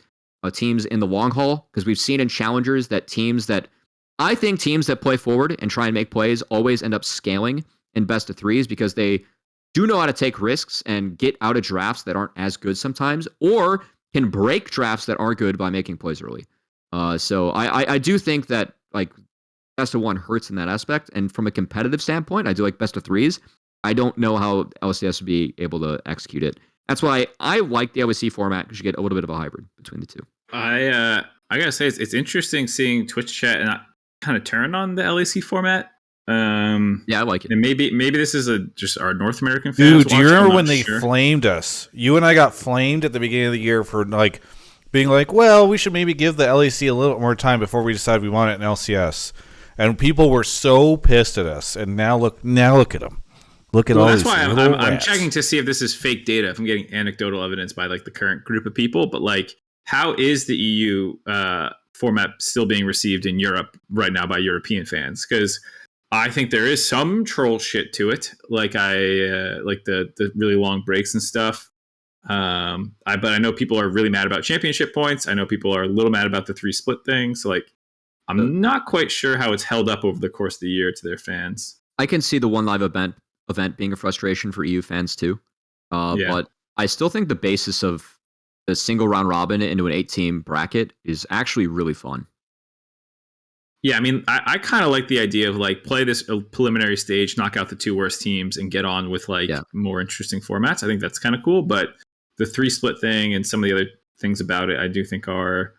teams in the long haul, because we've seen in challengers that teams that play forward and try and make plays always end up scaling in best of threes because they do know how to take risks and get out of drafts that aren't as good sometimes, or can break drafts that aren't good by making plays early. So I do think that like best of one hurts in that aspect. And from a competitive standpoint, I do like best of threes. I don't know how LCS would be able to execute it. That's why I like the LEC format, because you get a little bit of a hybrid between the two. I gotta say it's interesting seeing Twitch chat and kind of turn on the LEC format. Yeah, I like it. And maybe this is just our North American fans. Dude, do you remember when they flamed us? You and I got flamed at the beginning of the year for like being like, well, we should maybe give the LEC a little more time before we decide we want it in LCS. And people were so pissed at us. And now look at them. Look at all that's these why little I'm checking to see if this is fake data, if I'm getting anecdotal evidence by like the current group of people. But like, how is the EU format still being received in Europe right now by European fans? Because I think there is some troll shit to it, like like the really long breaks and stuff. But I know people are really mad about championship points. I know people are a little mad about the 3 split thing. So like, I'm not quite sure how it's held up over the course of the year to their fans. I can see the one live event being a frustration for EU fans too. But I still think the basis of the single round robin into an 8-team bracket is actually really fun. Yeah, I mean, I kind of like the idea of like play this preliminary stage, knock out the 2 worst teams, and get on with like more interesting formats. I think that's kind of cool. But the 3 split thing and some of the other things about it, I do think are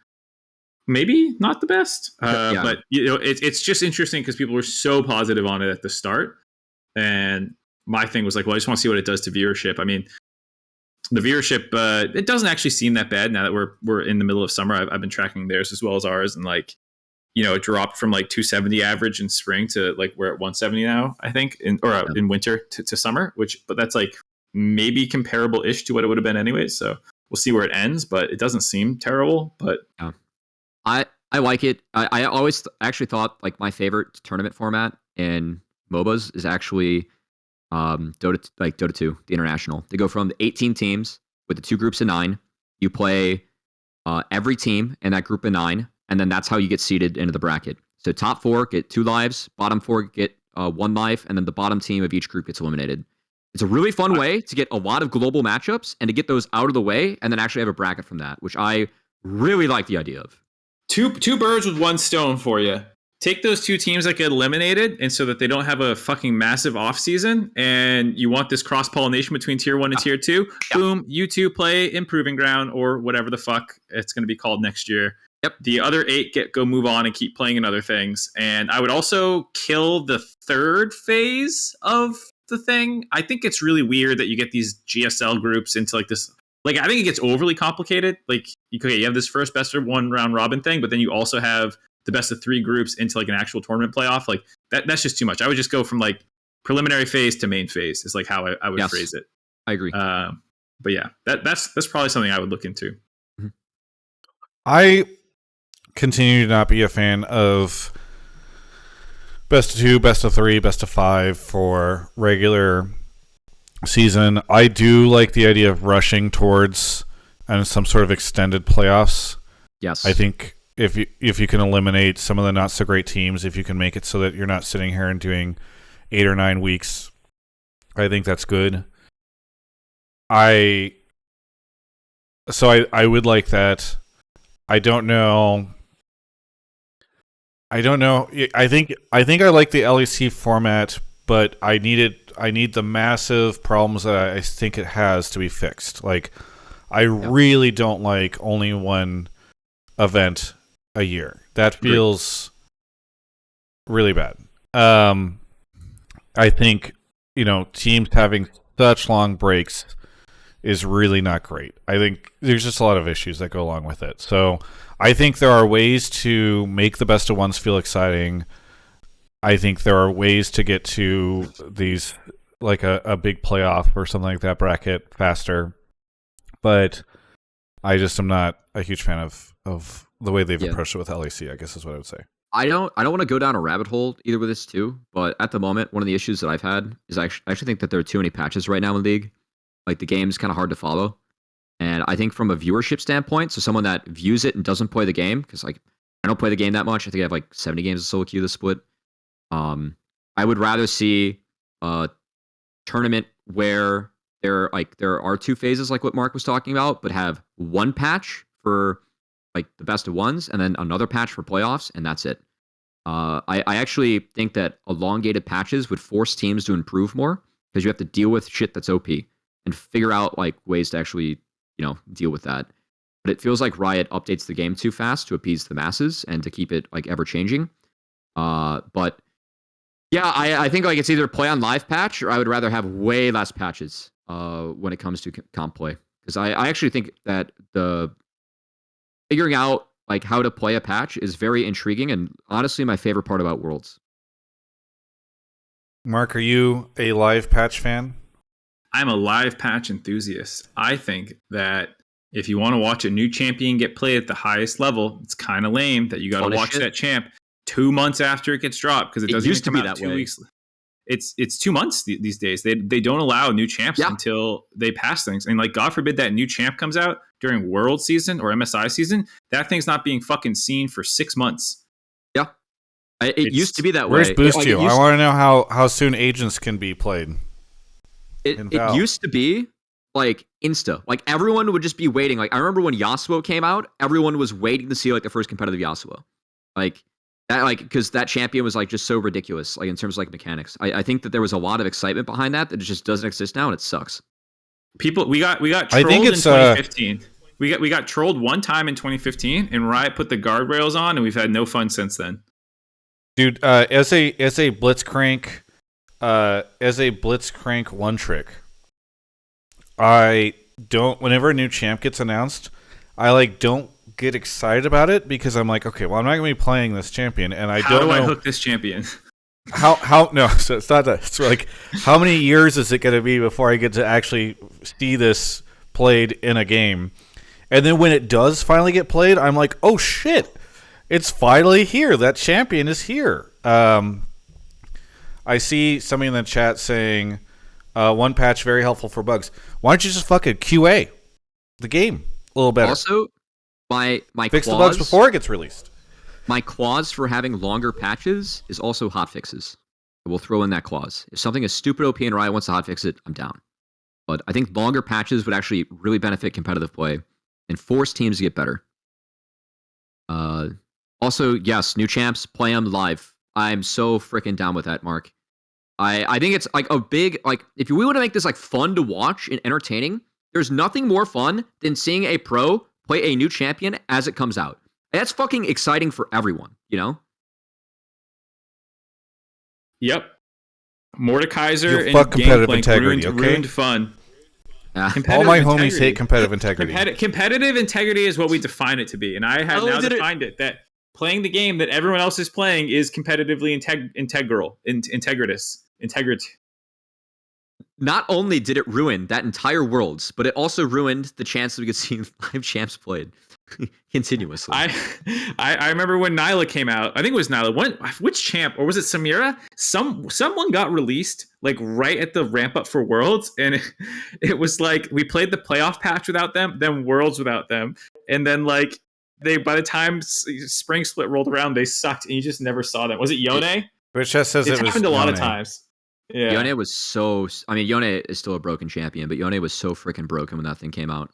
maybe not the best. But it's just interesting because people were so positive on it at the start, and my thing was like, well, I just want to see what it does to viewership. I mean, the viewership, it doesn't actually seem that bad now that we're in the middle of summer. I've been tracking theirs as well as ours, and like, it dropped from like 270 average in spring to like we're at 170 now, I think, in winter to summer, but that's like maybe comparable-ish to what it would have been anyways. So we'll see where it ends, but it doesn't seem terrible. But I like it. I always actually thought like my favorite tournament format in MOBAs is actually Dota 2, the international. They go from 18 teams with the 2 groups of 9. You play every team in that group of 9, and then that's how you get seeded into the bracket. So top 4 get 2 lives, bottom 4 get 1 life, and then the bottom team of each group gets eliminated. It's a really fun way to get a lot of global matchups and to get those out of the way, and then actually have a bracket from that, which I really like the idea of. Two birds with one stone for you. Take those 2 teams that get eliminated, and so that they don't have a fucking massive off season, and you want this cross pollination between tier 1 and tier 2. Boom, you 2 play Improving Ground or whatever the fuck it's going to be called next year. Yep. The other 8 go move on and keep playing in other things. And I would also kill the 3rd phase of the thing. I think it's really weird that you get these GSL groups into like this. Like, I think it gets overly complicated. Like, you have this first best of 1 round robin thing, but then you also have the best of 3 groups into like an actual tournament playoff. Like that's just too much. I would just go from like preliminary phase to main phase is like how I would phrase it. I agree. But yeah, that's probably something I would look into. I continue to not be a fan of best of 2, best of 3, best of 5 for regular season. I do like the idea of rushing towards some sort of extended playoffs. Yes. I think if you can eliminate some of the not so great teams, if you can make it so that you're not sitting here and doing 8 or 9 weeks, I think that's good. I would like that. I don't know. I think I like the LEC format, but I need the massive problems that I think it has to be fixed. Like, I really don't like only one event a year. That feels really bad. I think, teams having such long breaks is really not great. I think there's just a lot of issues that go along with it. So I think there are ways to make the best of 1s feel exciting. I think there are ways to get to these, like a big playoff or something like that bracket faster. But I just am not a huge fan of the way they've approached it with LEC, I guess is what I would say. I don't want to go down a rabbit hole either with this too, but at the moment, one of the issues that I've had is I actually think that there are too many patches right now in League. Like, the game's kind of hard to follow. And I think from a viewership standpoint, so someone that views it and doesn't play the game, because like I don't play the game that much. I think I have like 70 games of solo queue this split. I would rather see a tournament where there are 2 phases like what Mark was talking about, but have 1 patch for like the best of 1s and then another patch for playoffs, and that's it. I actually think that elongated patches would force teams to improve more because you have to deal with shit that's OP and figure out like ways to actually deal with that. But it feels like Riot updates the game too fast to appease the masses and to keep it like ever changing. But yeah, I think like it's either play on live patch or I would rather have way less patches when it comes to comp play, because I actually think that the figuring out like how to play a patch is very intriguing and honestly my favorite part about Worlds. Mark, are you a live patch fan? I'm a live patch enthusiast. I think that if you want to watch a new champion get played at the highest level, it's kind of lame that you got to watch that champ 2 months after it gets dropped, because it doesn't used to come be out that 2 way. weeks. It's 2 months these days. They don't allow new champs until they pass things. And like, God forbid that new champ comes out during World season or MSI season. That thing's not being fucking seen for 6 months. Yeah, it used to be that way. Where's Boostio? Like, I want to know how soon agents can be played. It used to be like Insta. Like, everyone would just be waiting. Like, I remember when Yasuo came out, everyone was waiting to see like the first competitive Yasuo. Like that, like, because that champion was like just so ridiculous, like in terms of like mechanics. I think that there was a lot of excitement behind that it just doesn't exist now, and it sucks. People, we got trolled in 2015. We got trolled one time in 2015, and Riot put the guardrails on, and we've had no fun since then. Dude, as a blitzcrank one trick, I don't. Whenever a new champ gets announced, I like don't get excited about it because I'm like, okay, well, I'm not gonna be playing this champion, and I How don't do know I hook this champion? how. No, so it's not that. It's like how many years is it gonna be before I get to actually see this played in a game? And then when it does finally get played, I'm like, oh shit, it's finally here. That champion is here. I see somebody in the chat saying, one patch very helpful for bugs. Why don't you just fucking QA the game a little better? Also, my Fix clause, the bugs before it gets released. My clause for having longer patches is also hotfixes. I will throw in that clause. If something is stupid OP and Riot wants to hotfix it, I'm down. But I think longer patches would actually really benefit competitive play and force teams to get better. Also, yes, new champs, play them live. I'm so freaking down with that, Mark. I think it's like a big, like, if we want to make this like fun to watch and entertaining, there's nothing more fun than seeing a pro play a new champion as it comes out. That's fucking exciting for everyone, you know? Yep. Mordekaiser You'll fuck and competitive Gangplank integrity, okay? ruined fun. All my homies hate competitive integrity. Competitive integrity is what we define it to be, and I have now defined it that playing the game that everyone else is playing is competitively integritous. Not only did it ruin that entire worlds, but it also ruined the chance that we could see 5 champs played continuously. I remember when Nyla came out. I think it was Nyla. Which champ, or was it Samira? Someone got released like right at the ramp up for Worlds, and it was like we played the playoff patch without them, then Worlds without them, and then like by the time Spring Split rolled around, they sucked, and you just never saw them. Was it Yone? Which just says It's it was happened a lot of Yone. times. Yeah. Yone was so... I mean, Yone is still a broken champion, but Yone was so freaking broken when that thing came out.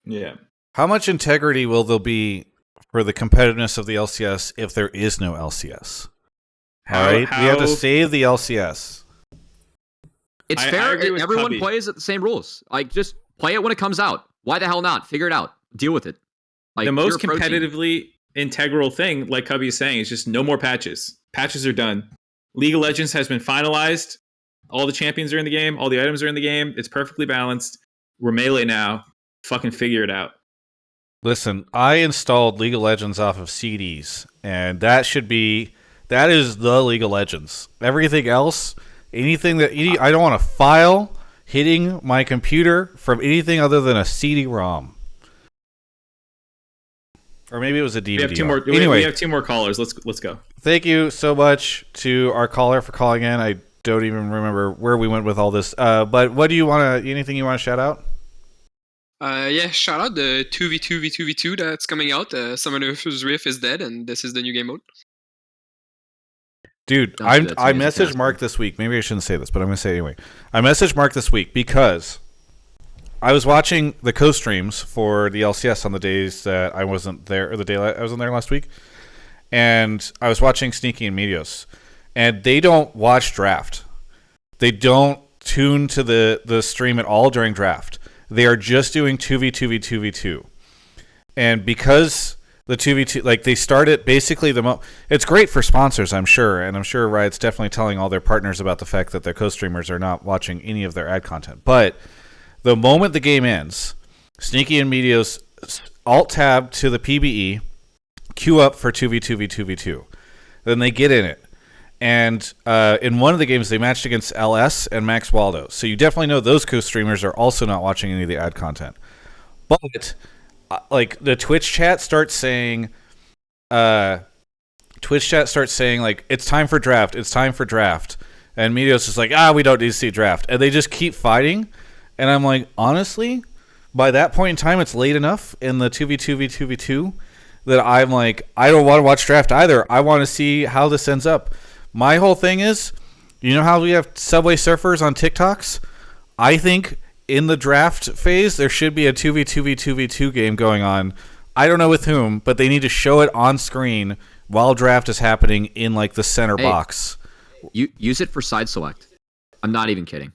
Yeah. How much integrity will there be for the competitiveness of the LCS if there is no LCS? All right, we have to save the LCS. It's I fair. agree with Everyone Cubby. plays at the same rules. Like, just play it when it comes out. Why the hell not? Figure it out. Deal with it. Like, The most you're a pro team. competitively integral thing, like Cubby is saying, is just no more patches. Patches are done. League of Legends has been finalized. All the champions are in the game. All the items are in the game. It's perfectly balanced. We're Melee now. Fucking figure it out. Listen, I installed League of Legends off of CDs, and that is the League of Legends. Everything else, I don't want a file hitting my computer from anything other than a CD-ROM. Or maybe it was a DVD. We have two more. Anyway, We have 2 more callers. Let's go. thank you so much to our caller for calling in. I don't even remember where we went with all this. But what do you want to? Anything you want to shout out? Yeah, shout out the 2v2v2v2 that's coming out. Summoner's Rift is dead, and this is the new game mode. Dude, Don't do that to I me as a messaged Mark this week. Maybe I shouldn't say this, but I'm going to say it anyway. I messaged Mark this week because I was watching the co-streams for the LCS on the days that I wasn't there, or the day I wasn't there last week. And I was watching Sneaky and Medios. And they don't watch draft. They don't tune to the stream at all during draft. They are just doing 2v2v2v2. And because the 2v2, like, they start it basically it's great for sponsors, I'm sure. And I'm sure Riot's definitely telling all their partners about the fact that their co-streamers are not watching any of their ad content. But the moment the game ends, Sneaky and Medios alt-tab to the PBE, queue up for 2v2v2v2. Then they get in it. And in one of the games, they matched against LS and Max Waldo. So you definitely know those co-streamers are also not watching any of the ad content. But like the Twitch chat starts saying, like, it's time for draft. It's time for draft. And Medios is like, we don't need to see draft. And they just keep fighting. And I'm like, honestly, by that point in time, it's late enough in the 2v2v2v2 that I'm like, I don't want to watch draft either. I want to see how this ends up. My whole thing is, you know how we have Subway Surfers on TikToks? I think in the draft phase, there should be a 2v2v2v2 game going on. I don't know with whom, but they need to show it on screen while draft is happening in like the center box. You use it for side select. I'm not even kidding.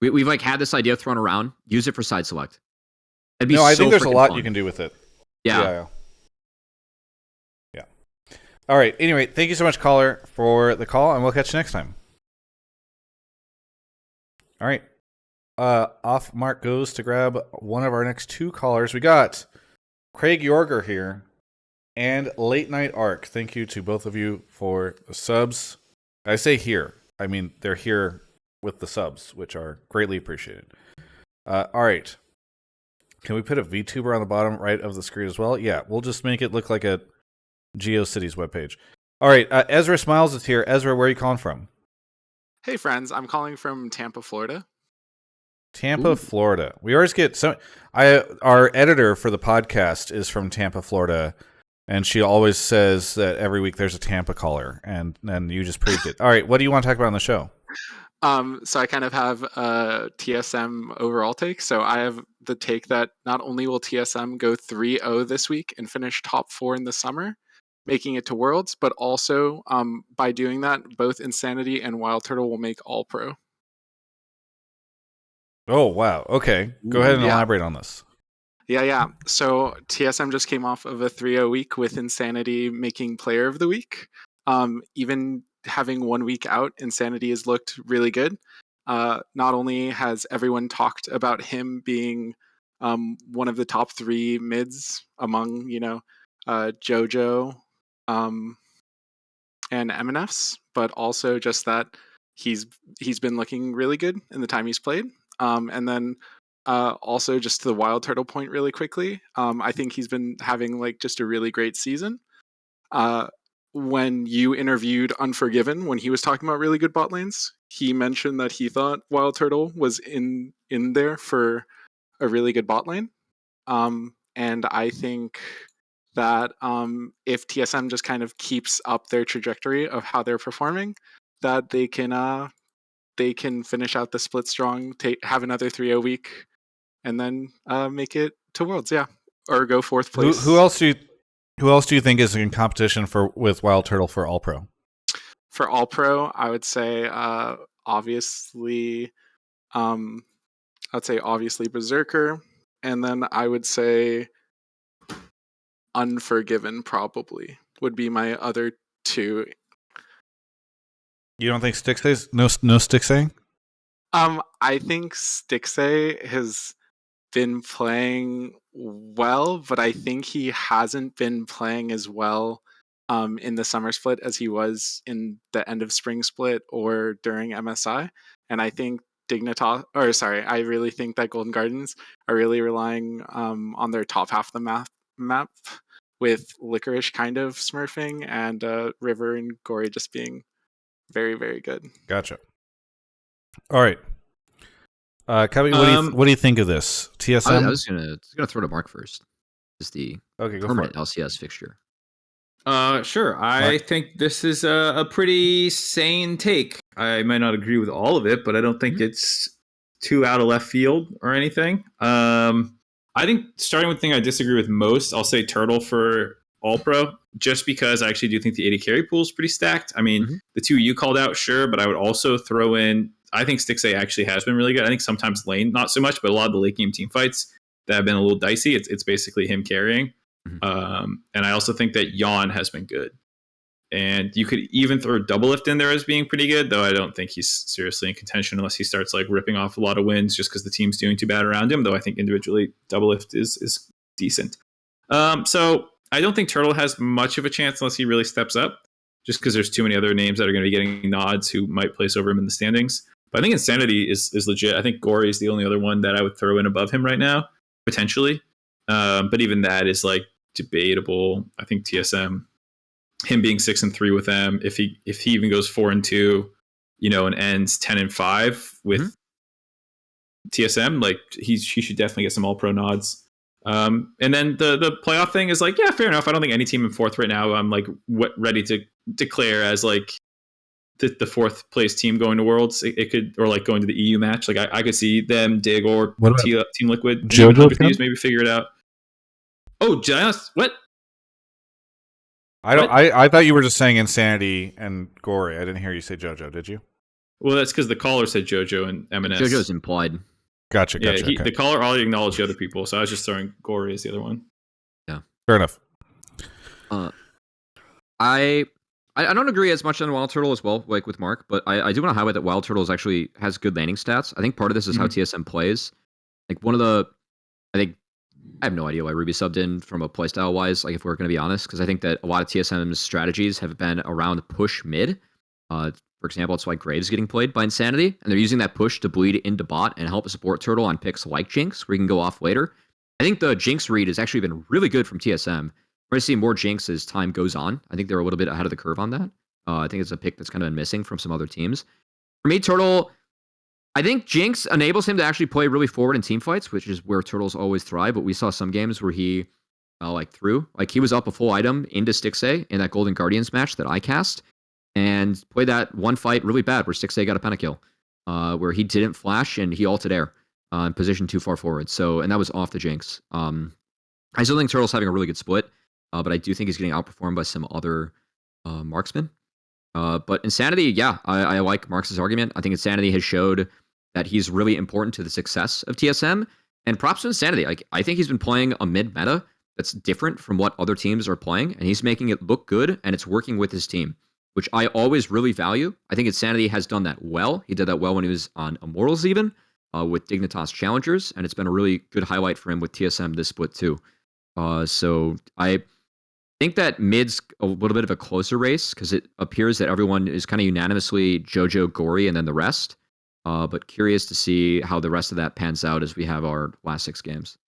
We've like had this idea thrown around. Use it for side select. It'd be I so think there's a lot fun. you can do with it. Yeah. All right. Anyway, thank you so much, caller, for the call, and we'll catch you next time. All right. off Mark goes to grab one of our next 2 callers. We got Craig Yorger here and Late Night Arc. Thank you to both of you for the subs. I say here. I mean, they're here with the subs, which are greatly appreciated. All right. Can we put a VTuber on the bottom right of the screen as well? Yeah, we'll just make it look like a GeoCities webpage. All right, EzraSmiles is here. Ezra, where are you calling from? Hey, friends. I'm calling from Tampa, Florida. Tampa, Florida. We always get our editor for the podcast is from Tampa, Florida, and she always says that every week there's a Tampa caller, and you just proved it. All right, what do you want to talk about on the show? So I kind of have a TSM overall take. So I have the take that not only will TSM go 3-0 this week and finish top 4 in the summer, making it to Worlds, but also by doing that, both Insanity and Wild Turtle will make All Pro. Oh, wow. Okay. Go ahead and elaborate on this. Yeah. So TSM just came off of a 3-0 week with Insanity making Player of the Week. Even having 1 week out, Insanity has looked really good. Not only has everyone talked about him being one of the top 3 mids among, JoJo and MNFs, but also just that he's been looking really good in the time he's played. And then also just to the Wild Turtle point really quickly, I think he's been having just a really great season. When you interviewed Unforgiven, when he was talking about really good bot lanes, he mentioned that he thought Wild Turtle was in there for a really good bot lane. And I think that if TSM just kind of keeps up their trajectory of how they're performing, that they can finish out the split strong, have another 3-0 week, and then make it to Worlds, or go 4th place. Who else do you think is in competition with Wild Turtle for All Pro? For All Pro, I would say obviously Berserker, and then I would say Unforgiven probably would be my other 2. You don't think Stixay's no Stixay? I think Stixay has been playing well, but I think he hasn't been playing as well in the summer split as he was in the end of spring split or during MSI. And I think I really think that Golden Gardens are really relying on their top half of the map with Licorice kind of smurfing and River and Gory just being very, very good. Gotcha. All right. Cubby, what do you think of this? TSM? I was gonna throw to Mark first. Is the permanent LCS fixture? Sure. I think this is a pretty sane take. I might not agree with all of it, but I don't think it's too out of left field or anything. I think starting with the thing I disagree with most, I'll say Turtle for All Pro, just because I actually do think the AD carry pool is pretty stacked. I mean, the 2 you called out, sure, but I would also throw in, I think Stixay actually has been really good. I think sometimes lane, not so much, but a lot of the late game team fights that have been a little dicey, it's basically him carrying. And I also think that Yawn has been good. And you could even throw Doublelift in there as being pretty good, though I don't think he's seriously in contention unless he starts ripping off a lot of wins just because the team's doing too bad around him, though I think individually Doublelift is decent. So I don't think Turtle has much of a chance unless he really steps up, just because there's too many other names that are going to be getting nods who might place over him in the standings. But I think Insanity is legit. I think Gory is the only other one that I would throw in above him right now, potentially. But even that is debatable. I think TSM, him being 6-3 with them, if he even goes 4-2, and ends 10-5 with TSM, he should definitely get some All Pro nods. And then the playoff thing is fair enough. I don't think any team in 4th right now I'm ready to declare as the 4th place team going to Worlds. It could, or going to the EU match. I could see them, Dig, or Team Liquid, JoJo maybe figure it out. Oh, just what? I thought you were just saying Insanity and Gory. I didn't hear you say JoJo. Did you? Well, that's because the caller said JoJo and M&S. JoJo's implied. Gotcha. Yeah, okay. The caller already acknowledged the other people, so I was just throwing Gory as the other one. Yeah, fair enough. I I don't agree as much on Wild Turtle as well, like with Mark, but I do want to highlight that Wild Turtle actually has good landing stats. I think part of this is how TSM plays. Like one of the, I think, I have no idea why Ruby subbed in from a playstyle wise, like if we're going to be honest, because I think that a lot of TSM's strategies have been around push mid. For example, it's why Graves is getting played by Insanity, and they're using that push to bleed into bot and help support Turtle on picks like Jinx, where you can go off later. I think the Jinx read has actually been really good from TSM. We're going to see more Jinx as time goes on. I think they're a little bit ahead of the curve on that. I think it's a pick that's kind of been missing from some other teams. For me, Turtle, I think Jinx enables him to actually play really forward in team fights, which is where Turtles always thrive. But we saw some games where he he was up a full item into Stixay in that Golden Guardians match that I cast, and played that one fight really bad where Stixay got a pentakill, where he didn't flash and he ulted air in position too far forward. So, and that was off the Jinx. I still think Turtle's having a really good split, but I do think he's getting outperformed by some other marksmen. But Insanity, yeah, I like Marx's argument. I think Insanity has showed that he's really important to the success of TSM. And props to Insanity. Like, I think he's been playing a mid meta that's different from what other teams are playing, and he's making it look good, and it's working with his team, which I always really value. I think Insanity has done that well. He did that well when he was on Immortals even, with Dignitas Challengers, and it's been a really good highlight for him with TSM this split too. So I think that mid's a little bit of a closer race because it appears that everyone is kind of unanimously Jojo, Gory, and then the rest. But curious to see how the rest of that pans out as we have our last 6 games.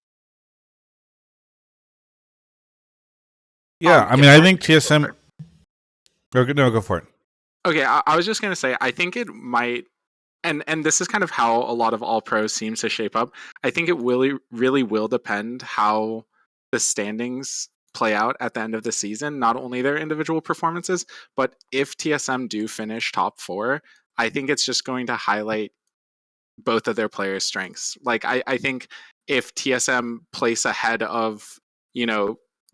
Yeah, I mean, I think TSM. Go for it. Okay, I was just gonna say, I think it might, and this is kind of how a lot of all pros seems to shape up. I think it really will depend how the standings play out at the end of the season. Not only their individual performances, but if TSM do finish top 4, I think it's just going to highlight both of their players' strengths. Like I think if TSM place ahead of,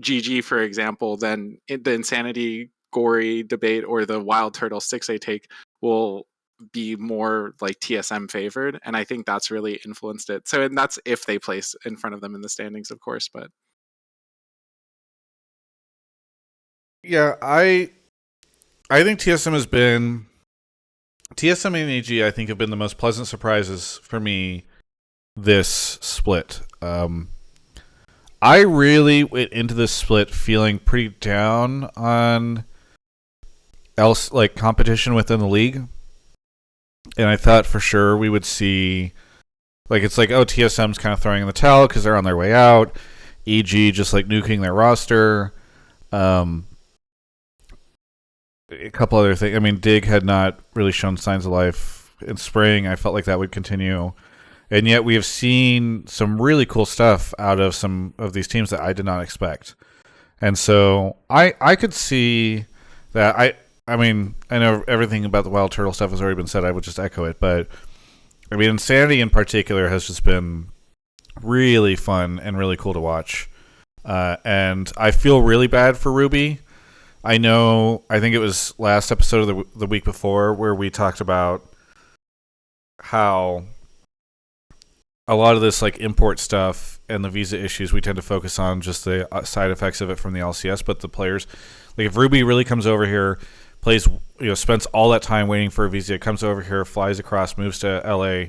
GG, for example, then the Insanity Gory debate or the Wild Turtle 6A take will be more like TSM favored, and I think that's really influenced it. So, and that's if they place in front of them in the standings, of course. But yeah, I think TSM and EG, I think, have been the most pleasant surprises for me this split. I really went into this split feeling pretty down on competition within the league, and I thought for sure we would see, it's like, oh, TSM's kind of throwing in the towel because they're on their way out. EG just nuking their roster. A couple other things. I mean, Dig had not really shown signs of life in spring. I felt like that would continue. And yet we have seen some really cool stuff out of some of these teams that I did not expect. And so I could see that. I mean, I know everything about the Wild Turtle stuff has already been said. I would just echo it. But, I mean, Insanity in particular has just been really fun and really cool to watch. And I feel really bad for Ruby. I think it was last episode of the week before where we talked about how a lot of this import stuff and the visa issues, we tend to focus on just the side effects of it from the LCS, but the players, if Ruby really comes over here, plays, spends all that time waiting for a visa, comes over here, flies across, moves to LA.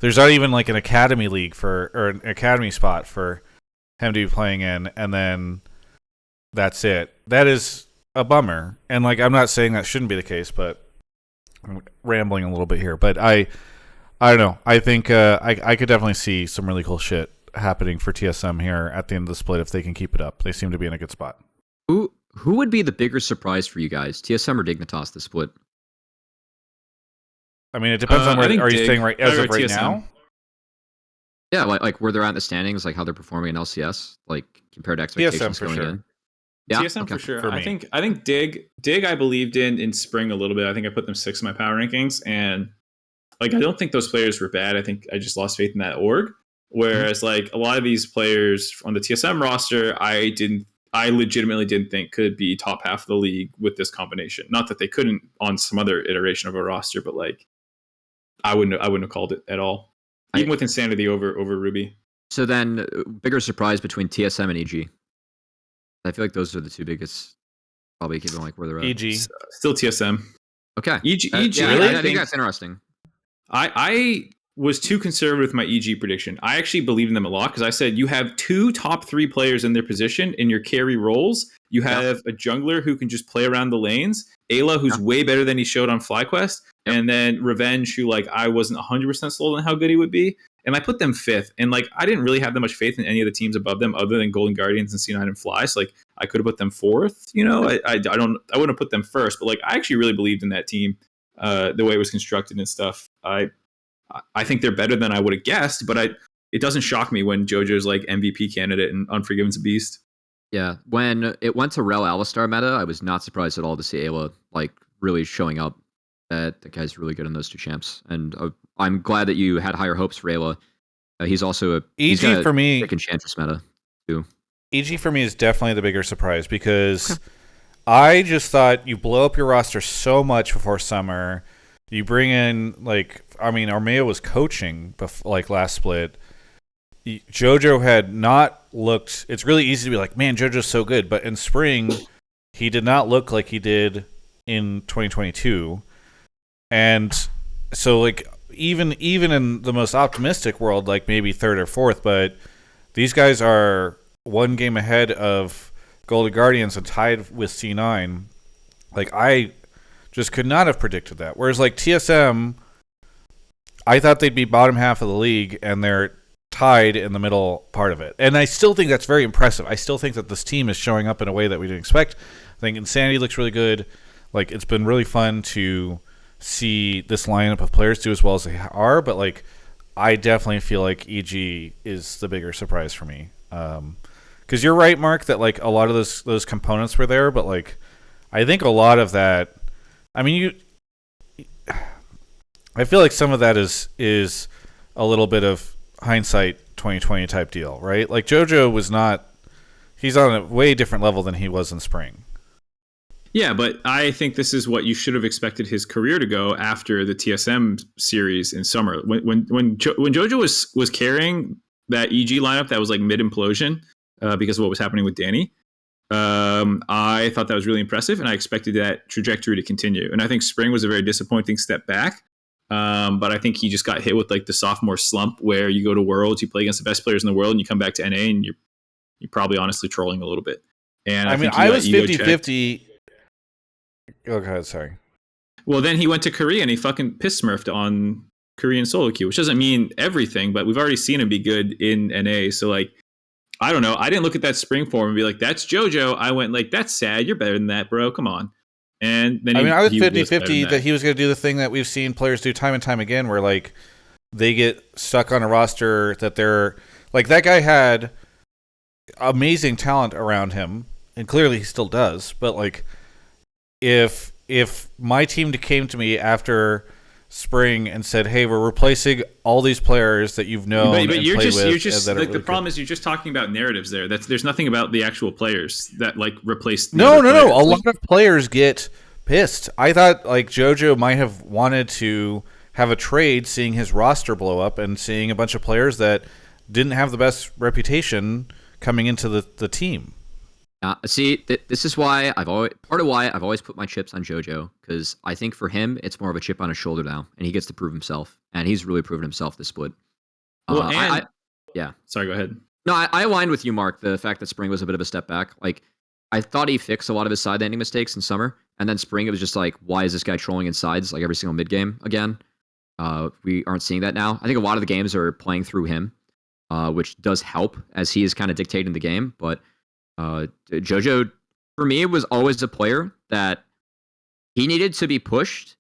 There's not even an academy league or an academy spot for him to be playing in, and then that's it. That is a bummer. And I'm not saying that shouldn't be the case, but I'm rambling a little bit here. But I don't know. I think I could definitely see some really cool shit happening for TSM here at the end of the split if they can keep it up. They seem to be in a good spot. Who would be the bigger surprise for you guys, TSM or Dignitas this split? I mean, it depends on where. Are you saying as of right TSM. now? Yeah, like where they're at in the standings, how they're performing in LCS, compared to expectations TSM for going sure. in. Yeah, TSM okay. for sure. For I me. think Dig I believed in spring a little bit. I think I put them 6 in my power rankings, and I don't think those players were bad. I think I just lost faith in that org. Whereas a lot of these players on the TSM roster, I legitimately didn't think could be top half of the league with this combination. Not that they couldn't on some other iteration of a roster, but I wouldn't have called it at all. Even with Insanity over Ruby. So then, bigger surprise between TSM and EG. I feel like those are the two biggest probably keep them like where they're at. EG. Still TSM. Okay. EG. Yeah, really? I think that's interesting. I was too conservative with my EG prediction. I actually believe in them a lot because I said you have 2 top 3 players in their position in your carry roles. You have a jungler who can just play around the lanes, Ayla, who's way better than he showed on FlyQuest, and then Revenge, who like I wasn't 100% sold on how good he would be. And I put them 5th, and like I didn't really have that much faith in any of the teams above them, other than Golden Guardians and C9 and Fly. So like I could have put them 4th. You know, I wouldn't have put them 1st, but like I actually really believed in that team, the way it was constructed and stuff. I think they're better than I would have guessed, but it doesn't shock me when JoJo's like MVP candidate and Unforgiven's a beast. Yeah, when it went to Rel Alistar meta, I was not surprised at all to see Ayla like really showing up. That the guy's really good in those 2 champs, and I'm glad that you had higher hopes for Ayla. He's also EG for me. Enchantress meta too. EG for me is definitely the bigger surprise because I just thought you blow up your roster so much before summer. You bring in Armeo was coaching like last split. JoJo had not looked. It's really easy to be like, man, JoJo's so good, but in spring, he did not look like he did in 2022, and so like even in the most optimistic world, like maybe 3rd or 4th, but these guys are 1 game ahead of Golden Guardians and tied with C9. Like I just could not have predicted that. Whereas like TSM, I thought they'd be bottom half of the league, and they're tied in the middle part of it. And I still think that's very impressive. I still think that this team is showing up in a way that we didn't expect. I think Insanity looks really good. Like it's been really fun to see this lineup of players do as well as they are, but like I definitely feel like EG is the bigger surprise for me. Because you're right, Mark, that like a lot of those components were there, but like I think a lot of that, I mean, I feel like some of that is a little bit of hindsight 2020 type deal, right? Like JoJo was not, he's on a way different level than he was in spring. Yeah, but I think this is what you should have expected his career to go after the TSM series in summer. When JoJo was carrying that EG lineup that was like mid implosion because of what was happening with Danny, I thought that was really impressive, and I expected that trajectory to continue. And I think spring was a very disappointing step back. But I think he just got hit with like the sophomore slump where you go to Worlds, you play against the best players in the world, and you come back to NA and you're probably honestly trolling a little bit. And I mean, I was 50-50. Oh, God, sorry. Well, then he went to Korea and he fucking piss smurfed on Korean solo queue, which doesn't mean everything, but we've already seen him be good in NA. So like, I don't know. I didn't look at that spring form and be like, that's JoJo. I went like, that's sad. You're better than that, bro. Come on. And then I was 50-50 that he was going to do the thing that we've seen players do time and time again, where like they get stuck on a roster that they're like, that guy had amazing talent around him, and clearly he still does. But like, if my team came to me after spring and said, "Hey, we're replacing all these players that you've known," but you're just like really the problem is you're just talking about narratives there. There's nothing about the actual players that like replaced. No. A lot of players get pissed. I thought like JoJo might have wanted to have a trade, seeing his roster blow up and seeing a bunch of players that didn't have the best reputation coming into the team. This is why I've always put my chips on JoJo, because I think for him it's more of a chip on his shoulder now, and he gets to prove himself, and he's really proven himself this split. Well, yeah. Sorry, go ahead. No, I aligned with you, Mark. The fact that spring was a bit of a step back. Like, I thought he fixed a lot of his side landing mistakes in summer, and then spring it was just like, why is this guy trolling in sides like every single mid game again? We aren't seeing that now. I think a lot of the games are playing through him, which does help as he is kind of dictating the game, but. JoJo, for me, was always a player that he needed to be pushed,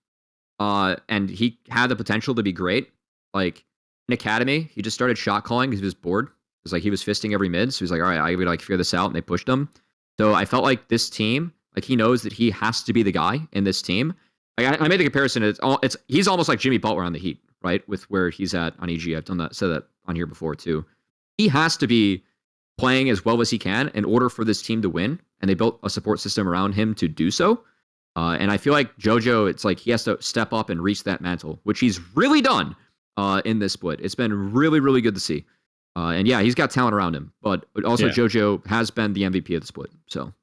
and he had the potential to be great. Like in Academy, he just started shot calling because he was bored. It was like he was fisting every mid, so he was like, "All right, I would like figure this out," and they pushed him. So I felt like this team, like he knows that he has to be the guy in this team. Like I made the comparison. He's almost like Jimmy Butler on the Heat, right? With where he's at on EG. I've said that on here before too. He has to be playing as well as he can in order for this team to win, and they built a support system around him to do so. And I feel like JoJo, it's like he has to step up and reach that mantle, which he's really done in this split. It's been really, really good to see. And yeah, he's got talent around him, but also JoJo has been the MVP of the split. So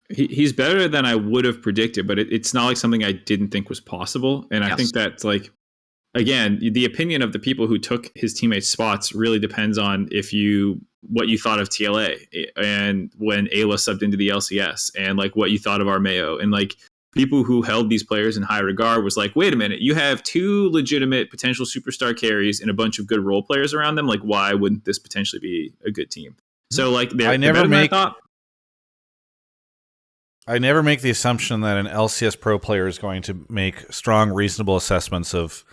He's better than I would have predicted, but it's not like something I didn't think was possible. And I think that's like, again, the opinion of the people who took his teammates' spots really depends on what you thought of TLA and when Ayla subbed into the LCS, and like what you thought of Armeo, and like people who held these players in high regard was like, wait a minute, you have 2 legitimate potential superstar carries and a bunch of good role players around them. Like, why wouldn't this potentially be a good team? So like, I never make the assumption that an LCS pro player is going to make strong, reasonable assessments of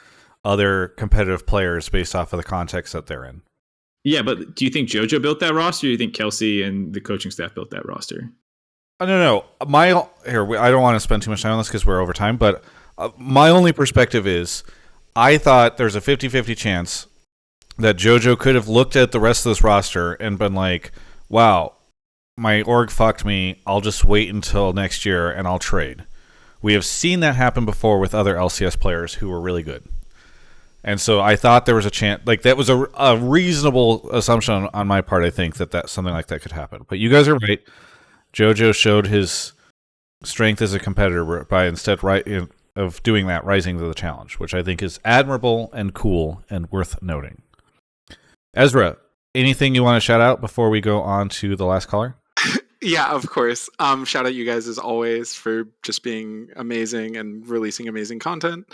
other competitive players based off of the context that they're in. Yeah, but do you think JoJo built that roster? Or do you think Kelsey and the coaching staff built that roster? No. I don't want to spend too much time on this because we're over time, but my only perspective is I thought there's a 50-50 chance that JoJo could have looked at the rest of this roster and been like, wow, my org fucked me. I'll just wait until next year and I'll trade. We have seen that happen before with other LCS players who were really good. And so I thought there was a chance, like that was a reasonable assumption on my part, I think, that something like that could happen. But you guys are right. JoJo showed his strength as a competitor by instead of doing that, rising to the challenge, which I think is admirable and cool and worth noting. Ezra, anything you want to shout out before we go on to the last caller? Yeah, of course. Shout out you guys as always for just being amazing and releasing amazing content.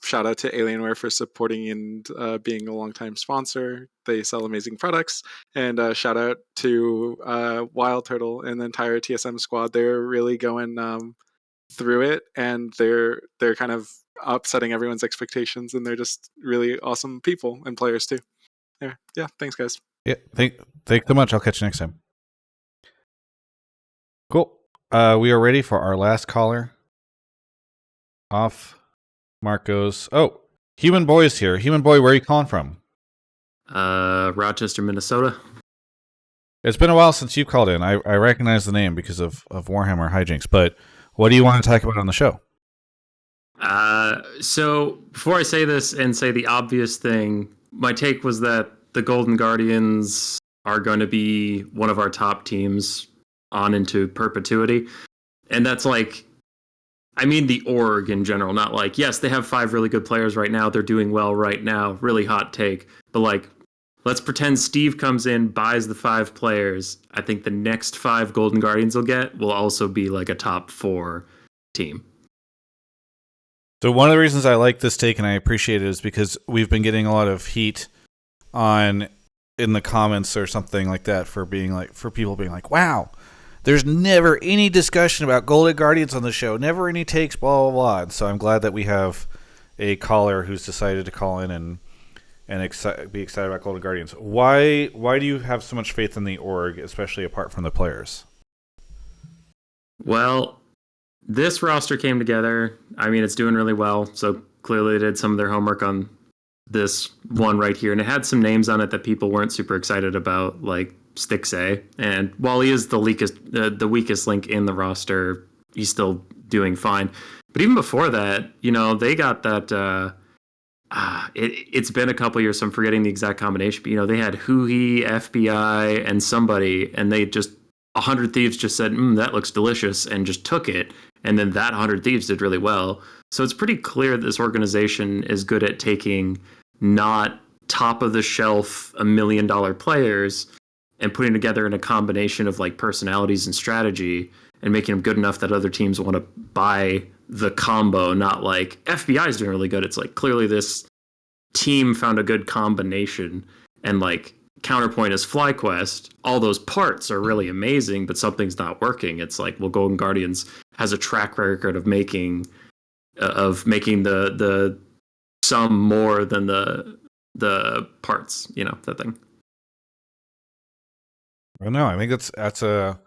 Shout out to Alienware for supporting and being a longtime sponsor. They sell amazing products. And shout out to Wild Turtle and the entire TSM squad. They're really going through it, and they're kind of upsetting everyone's expectations, and they're just really awesome people and players too. Yeah, thanks guys. Yeah, thanks so much. I'll catch you next time. Cool. We are ready for our last caller. Off. Mark goes. Oh, Human Boy is here. Human Boy, where are you calling from? Rochester, Minnesota. It's been a while since you called in. I recognize the name because of Warhammer hijinks, but what do you want to talk about on the show? So before I say this and say the obvious thing, my take was that the Golden Guardians are going to be one of our top teams on into perpetuity. And that's like, I mean the org in general, not like, yes, they have 5 really good players right now. They're doing well right now. Really hot take. But like, let's pretend Steve comes in, buys the 5 players. I think the next 5 Golden Guardians will also be like a top 4 team. So one of the reasons I like this take and I appreciate it is because we've been getting a lot of heat in the comments or something like that for people being like, wow, there's never any discussion about Golden Guardians on the show, never any takes, blah, blah, blah. And so I'm glad that we have a caller who's decided to call in and be excited about Golden Guardians. Why do you have so much faith in the org, especially apart from the players? Well, this roster came together. I mean, it's doing really well. So clearly they did some of their homework on this one right here. And it had some names on it that people weren't super excited about, like Stixay. And while he is the weakest link in the roster, he's still doing fine. But even before that, they got that... it's been a couple years, so I'm forgetting the exact combination. But, they had Huhi, FBI, and somebody, and they just 100 Thieves just said, that looks delicious, and just took it. And then that 100 Thieves did really well. So it's pretty clear this organization is good at taking not top of the shelf $1 million players and putting together in a combination of like personalities and strategy and making them good enough that other teams want to buy the combo, not like FBI is doing really good. It's like clearly this team found a good combination, and like counterpoint is FlyQuest. All those parts are really amazing, but something's not working. It's like, well, Golden Guardians has a track record of making the sum more than the parts, that thing. Well, no, I think that's a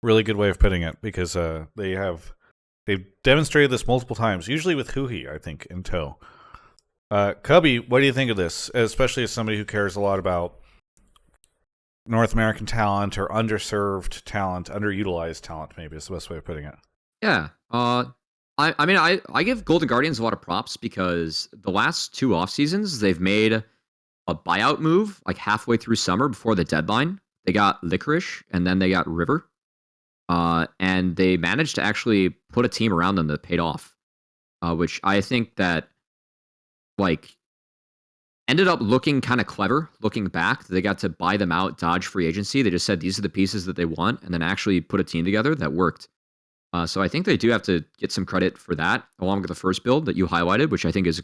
really good way of putting it, because they've demonstrated this multiple times, usually with Huhi, I think, in tow. Cubby, what do you think of this, especially as somebody who cares a lot about North American talent or underserved talent, underutilized talent, maybe is the best way of putting it? Yeah. I give Golden Guardians a lot of props because the last 2 off seasons, they've made a buyout move like halfway through summer before the deadline. They got Licorice and then they got River. and they managed to actually put a team around them that paid off, which I think that like ended up looking kind of clever looking back. They got to buy them out, dodge free agency. They just said these are the pieces that they want, and then actually put a team together that worked. So I think they do have to get some credit for that, along with the first build that you highlighted, which I think is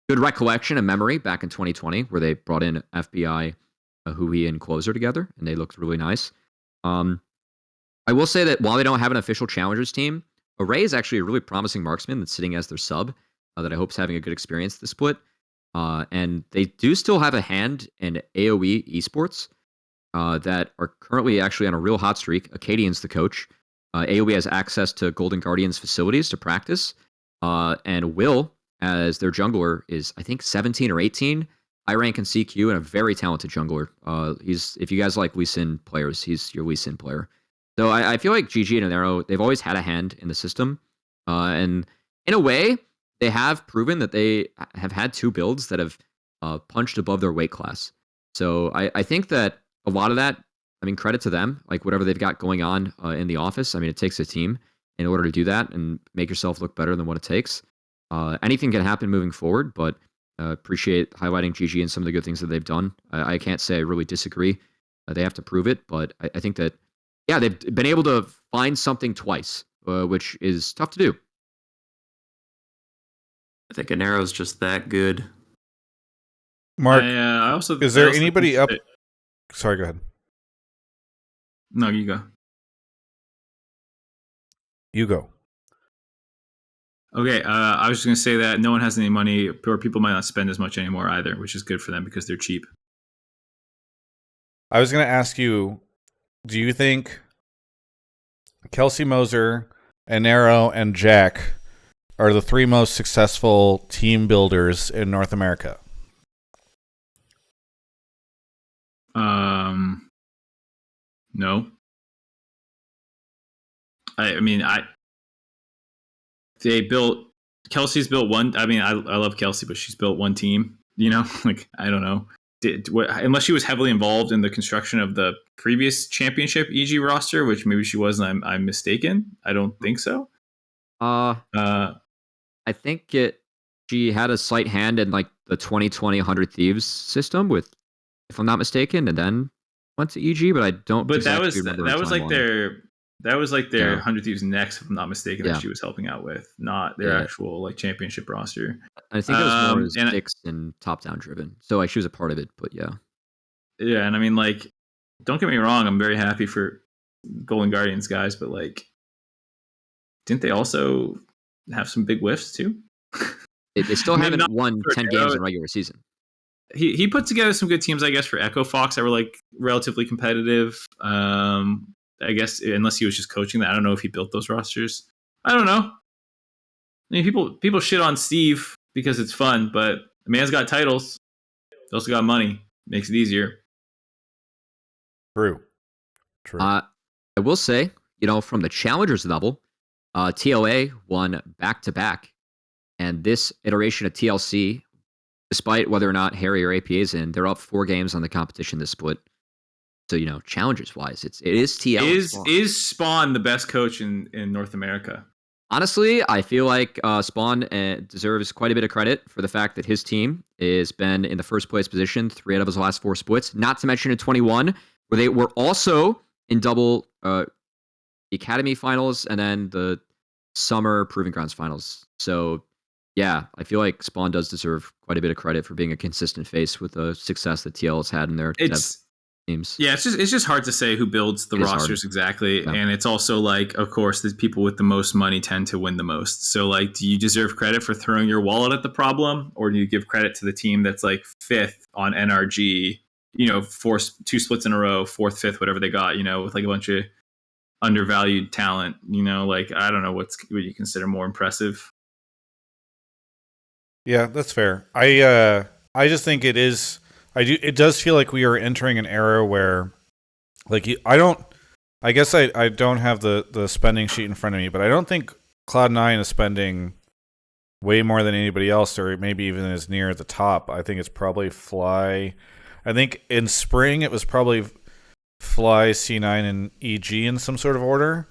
good recollection and memory back in 2020, where they brought in FBI, Hui, and Closer together, and they looked really nice. I will say that while they don't have an official challengers team, Array is actually a really promising marksman that's sitting as their sub that I hope is having a good experience this split. And they do still have a hand in AoE esports that are currently actually on a real hot streak. Acadian's the coach. AoE has access to Golden Guardians facilities to practice. And Will, as their jungler, is I think 17 or 18. I rank in CQ and a very talented jungler. He's if you guys like Lee Sin players, he's your Lee Sin player. So I feel like GG and Arrow, they've always had a hand in the system. And in a way, they have proven that they have had two builds that have punched above their weight class. So I think that a lot of that, I mean, credit to them, like whatever they've got going on in the office. I mean, it takes a team in order to do that and make yourself look better than what it takes. Anything can happen moving forward, but appreciate highlighting GG and some of the good things that they've done. I can't say I really disagree. They have to prove it, but I think that, yeah, they've been able to find something twice, which is tough to do. I think Anero's just that good. Mark, I also is there I also anybody think up? that- Sorry, go ahead. No, you go. You go. Okay, I was just gonna say that no one has any money, or people might not spend as much anymore either, which is good for them because they're cheap. I was going to ask you, do you think Kelsey Moser, Anero, and Jack are the three most successful team builders in North America? No. I mean, Kelsey's built one. I mean, I love Kelsey, but she's built one team. You know, like I don't know. Unless she was heavily involved in the construction of the previous championship EG roster, which maybe she was, and I'm mistaken. I don't think so. I think she had a slight hand in like the 2020 100 Thieves system with, if I'm not mistaken, and then went to EG, but I don't. But that was remember like their Yeah. 100 Thieves next, if I'm not mistaken, Yeah. that she was helping out with, not their actual like championship roster. I think it was more and- sticks and top down driven. So like she was a part of it, but yeah. Yeah, and I mean, like, don't get me wrong, I'm very happy for Golden Guardians guys, but like, didn't they also have some big whiffs too? They still Maybe haven't not won for 10 Arrow. games in regular season. He put together some good teams, I guess, for Echo Fox that were like relatively competitive. I guess unless he was just coaching that, I don't know if he built those rosters. I don't know. I mean, people shit on Steve because it's fun, but the man's got titles. He's also got money. Makes it easier. True. I will say, from the challengers level, TLA won back-to-back. And this iteration of TLC, despite whether or not Harry or APA is in, they're up 4 games on the competition this split. So, challengers-wise, it is TL. Is Spawn the best coach in North America? Honestly, I feel like Spawn deserves quite a bit of credit for the fact that his team has been in the first place position 3 out of his last 4 splits. Not to mention in 21, where they were also in double Academy finals and then the Summer Proving Grounds finals. So, yeah, I feel like Spawn does deserve quite a bit of credit for being a consistent face with the success that TL has had in their dev teams. Yeah, it's just hard to say who builds the rosters exactly, Yeah. and it's also like, of course, the people with the most money tend to win the most. So, like, do you deserve credit for throwing your wallet at the problem, or do you give credit to the team that's like 5th on NRG? 2 splits in a row, 4th, 5th, whatever they got. With like a bunch of undervalued talent. Like I don't know what you consider more impressive. Yeah, that's fair. I just think it is. It does feel like we are entering an era where, like, I guess I don't have the spending sheet in front of me, but I don't think Cloud9 is spending way more than anybody else, or maybe even is near the top. I think it's probably Fly. I think in spring it was probably Fly, C9, and EG in some sort of order.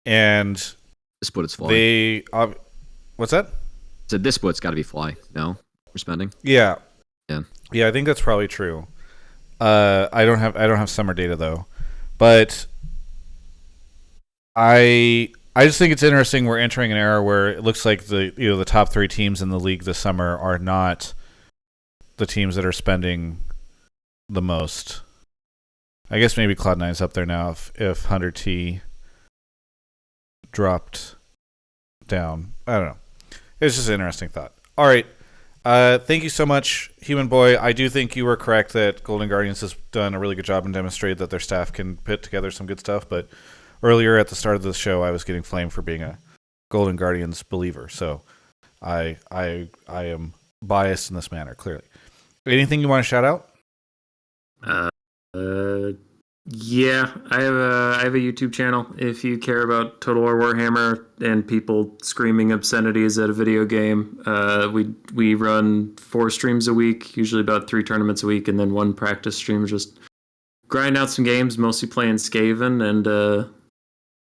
and This split it's fly. they what's that? So this split's got to be fly. No, we're spending. Yeah. Yeah. I think that's probably true. I don't have summer data though, but I just think it's interesting. We're entering an era where it looks like the top 3 teams in the league this summer are not the teams that are spending the most. I guess maybe Cloud9's up there now if 100T dropped down. I don't know. It's just an interesting thought. All right. Thank you so much, Human Boy. I do think you were correct that Golden Guardians has done a really good job and demonstrated that their staff can put together some good stuff. But earlier at the start of the show, I was getting flamed for being a Golden Guardians believer. So I am biased in this manner, clearly. Anything you want to shout out? Yeah, I have a YouTube channel. If you care about Total War Warhammer and people screaming obscenities at a video game, we run 4 streams a week, usually about 3 tournaments a week, and then 1 practice stream. Just grind out some games, mostly playing Skaven, and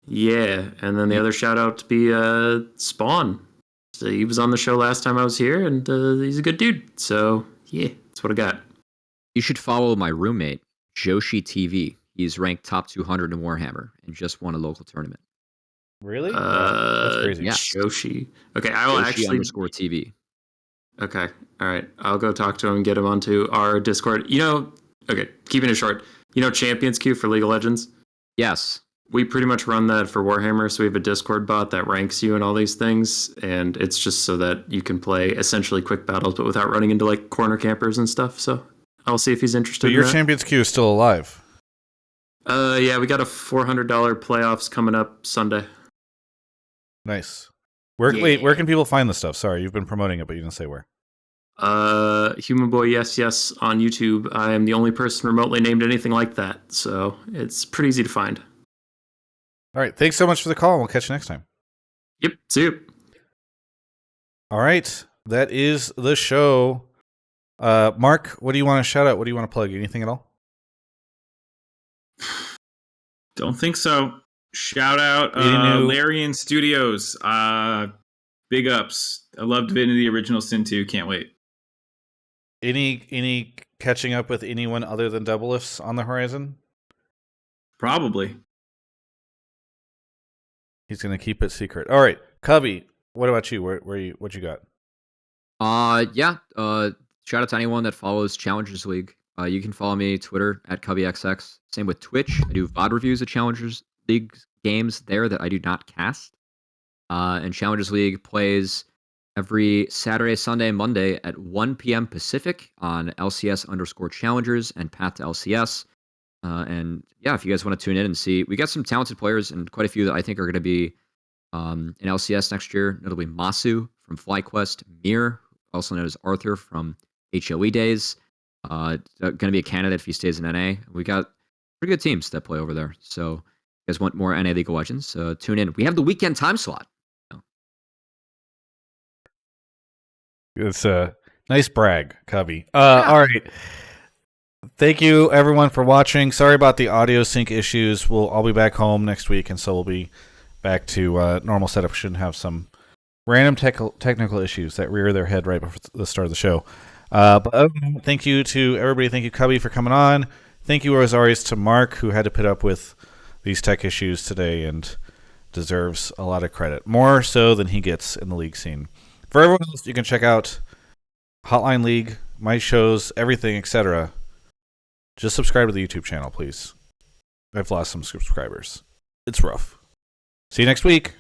yeah. And then the other shout out to be Spawn. So he was on the show last time I was here, and he's a good dude. So yeah, that's what I got. You should follow my roommate, Joshi TV. He's ranked top 200 in Warhammer and just won a local tournament. Really? That's crazy. Yeah. Joshi. Okay, I will Joshi actually _TV. Okay. All right. I'll go talk to him and get him onto our Discord. Okay, keeping it short. Champions Queue for League of Legends? Yes. We pretty much run that for Warhammer, so we have a Discord bot that ranks you and all these things, and it's just so that you can play essentially quick battles, but without running into like corner campers and stuff. So I'll see if he's interested. So your Champions Queue is still alive? Yeah, we got a $400 playoffs coming up Sunday. Nice. Where can people find this stuff? Sorry, you've been promoting it, but you didn't say where. Human Boy yes on YouTube. I am the only person remotely named anything like that, so it's pretty easy to find. All right, thanks so much for the call. We'll catch you next time. Yep, see you. All right, that is the show. Mark, what do you want to shout out? What do you want to plug? Anything at all? Don't think so. Shout out Larian Studios. Big ups. I loved Divinity Original Sin 2. Can't wait. Any catching up with anyone other than Double Ifs on the horizon? Probably. He's gonna keep it secret. All right, Cubby. What about you? What you got? Yeah. Shout out to anyone that follows Challengers League. You can follow me Twitter at CubbyXX. Same with Twitch. I do VOD reviews of Challengers League games there that I do not cast. And Challengers League plays every Saturday, Sunday, and Monday at 1 p.m. Pacific on LCS_Challengers and Path to LCS. And yeah, if you guys want to tune in and see, we got some talented players and quite a few that I think are going to be in LCS next year. Notably Masu from FlyQuest, Mir, also known as Arthur from HLE days. Going to be a candidate if he stays in NA. We got pretty good teams that play over there. So if you guys want more NA League of Legends, tune in. We have the weekend time slot. It's a nice brag, Cubby. All right. Thank you, everyone, for watching. Sorry about the audio sync issues. I'll be back home next week, and so we'll be back to normal setup. We shouldn't have some random technical issues that rear their head right before the start of the show. But other than that, thank you to everybody. Thank you, Cubby, for coming on. Thank you, as always, to Mark, who had to put up with these tech issues today and deserves a lot of credit. More so than he gets in the league scene. For everyone else, you can check out Hotline League, my shows, everything, etc. Just subscribe to the YouTube channel, please. I've lost some subscribers. It's rough. See you next week.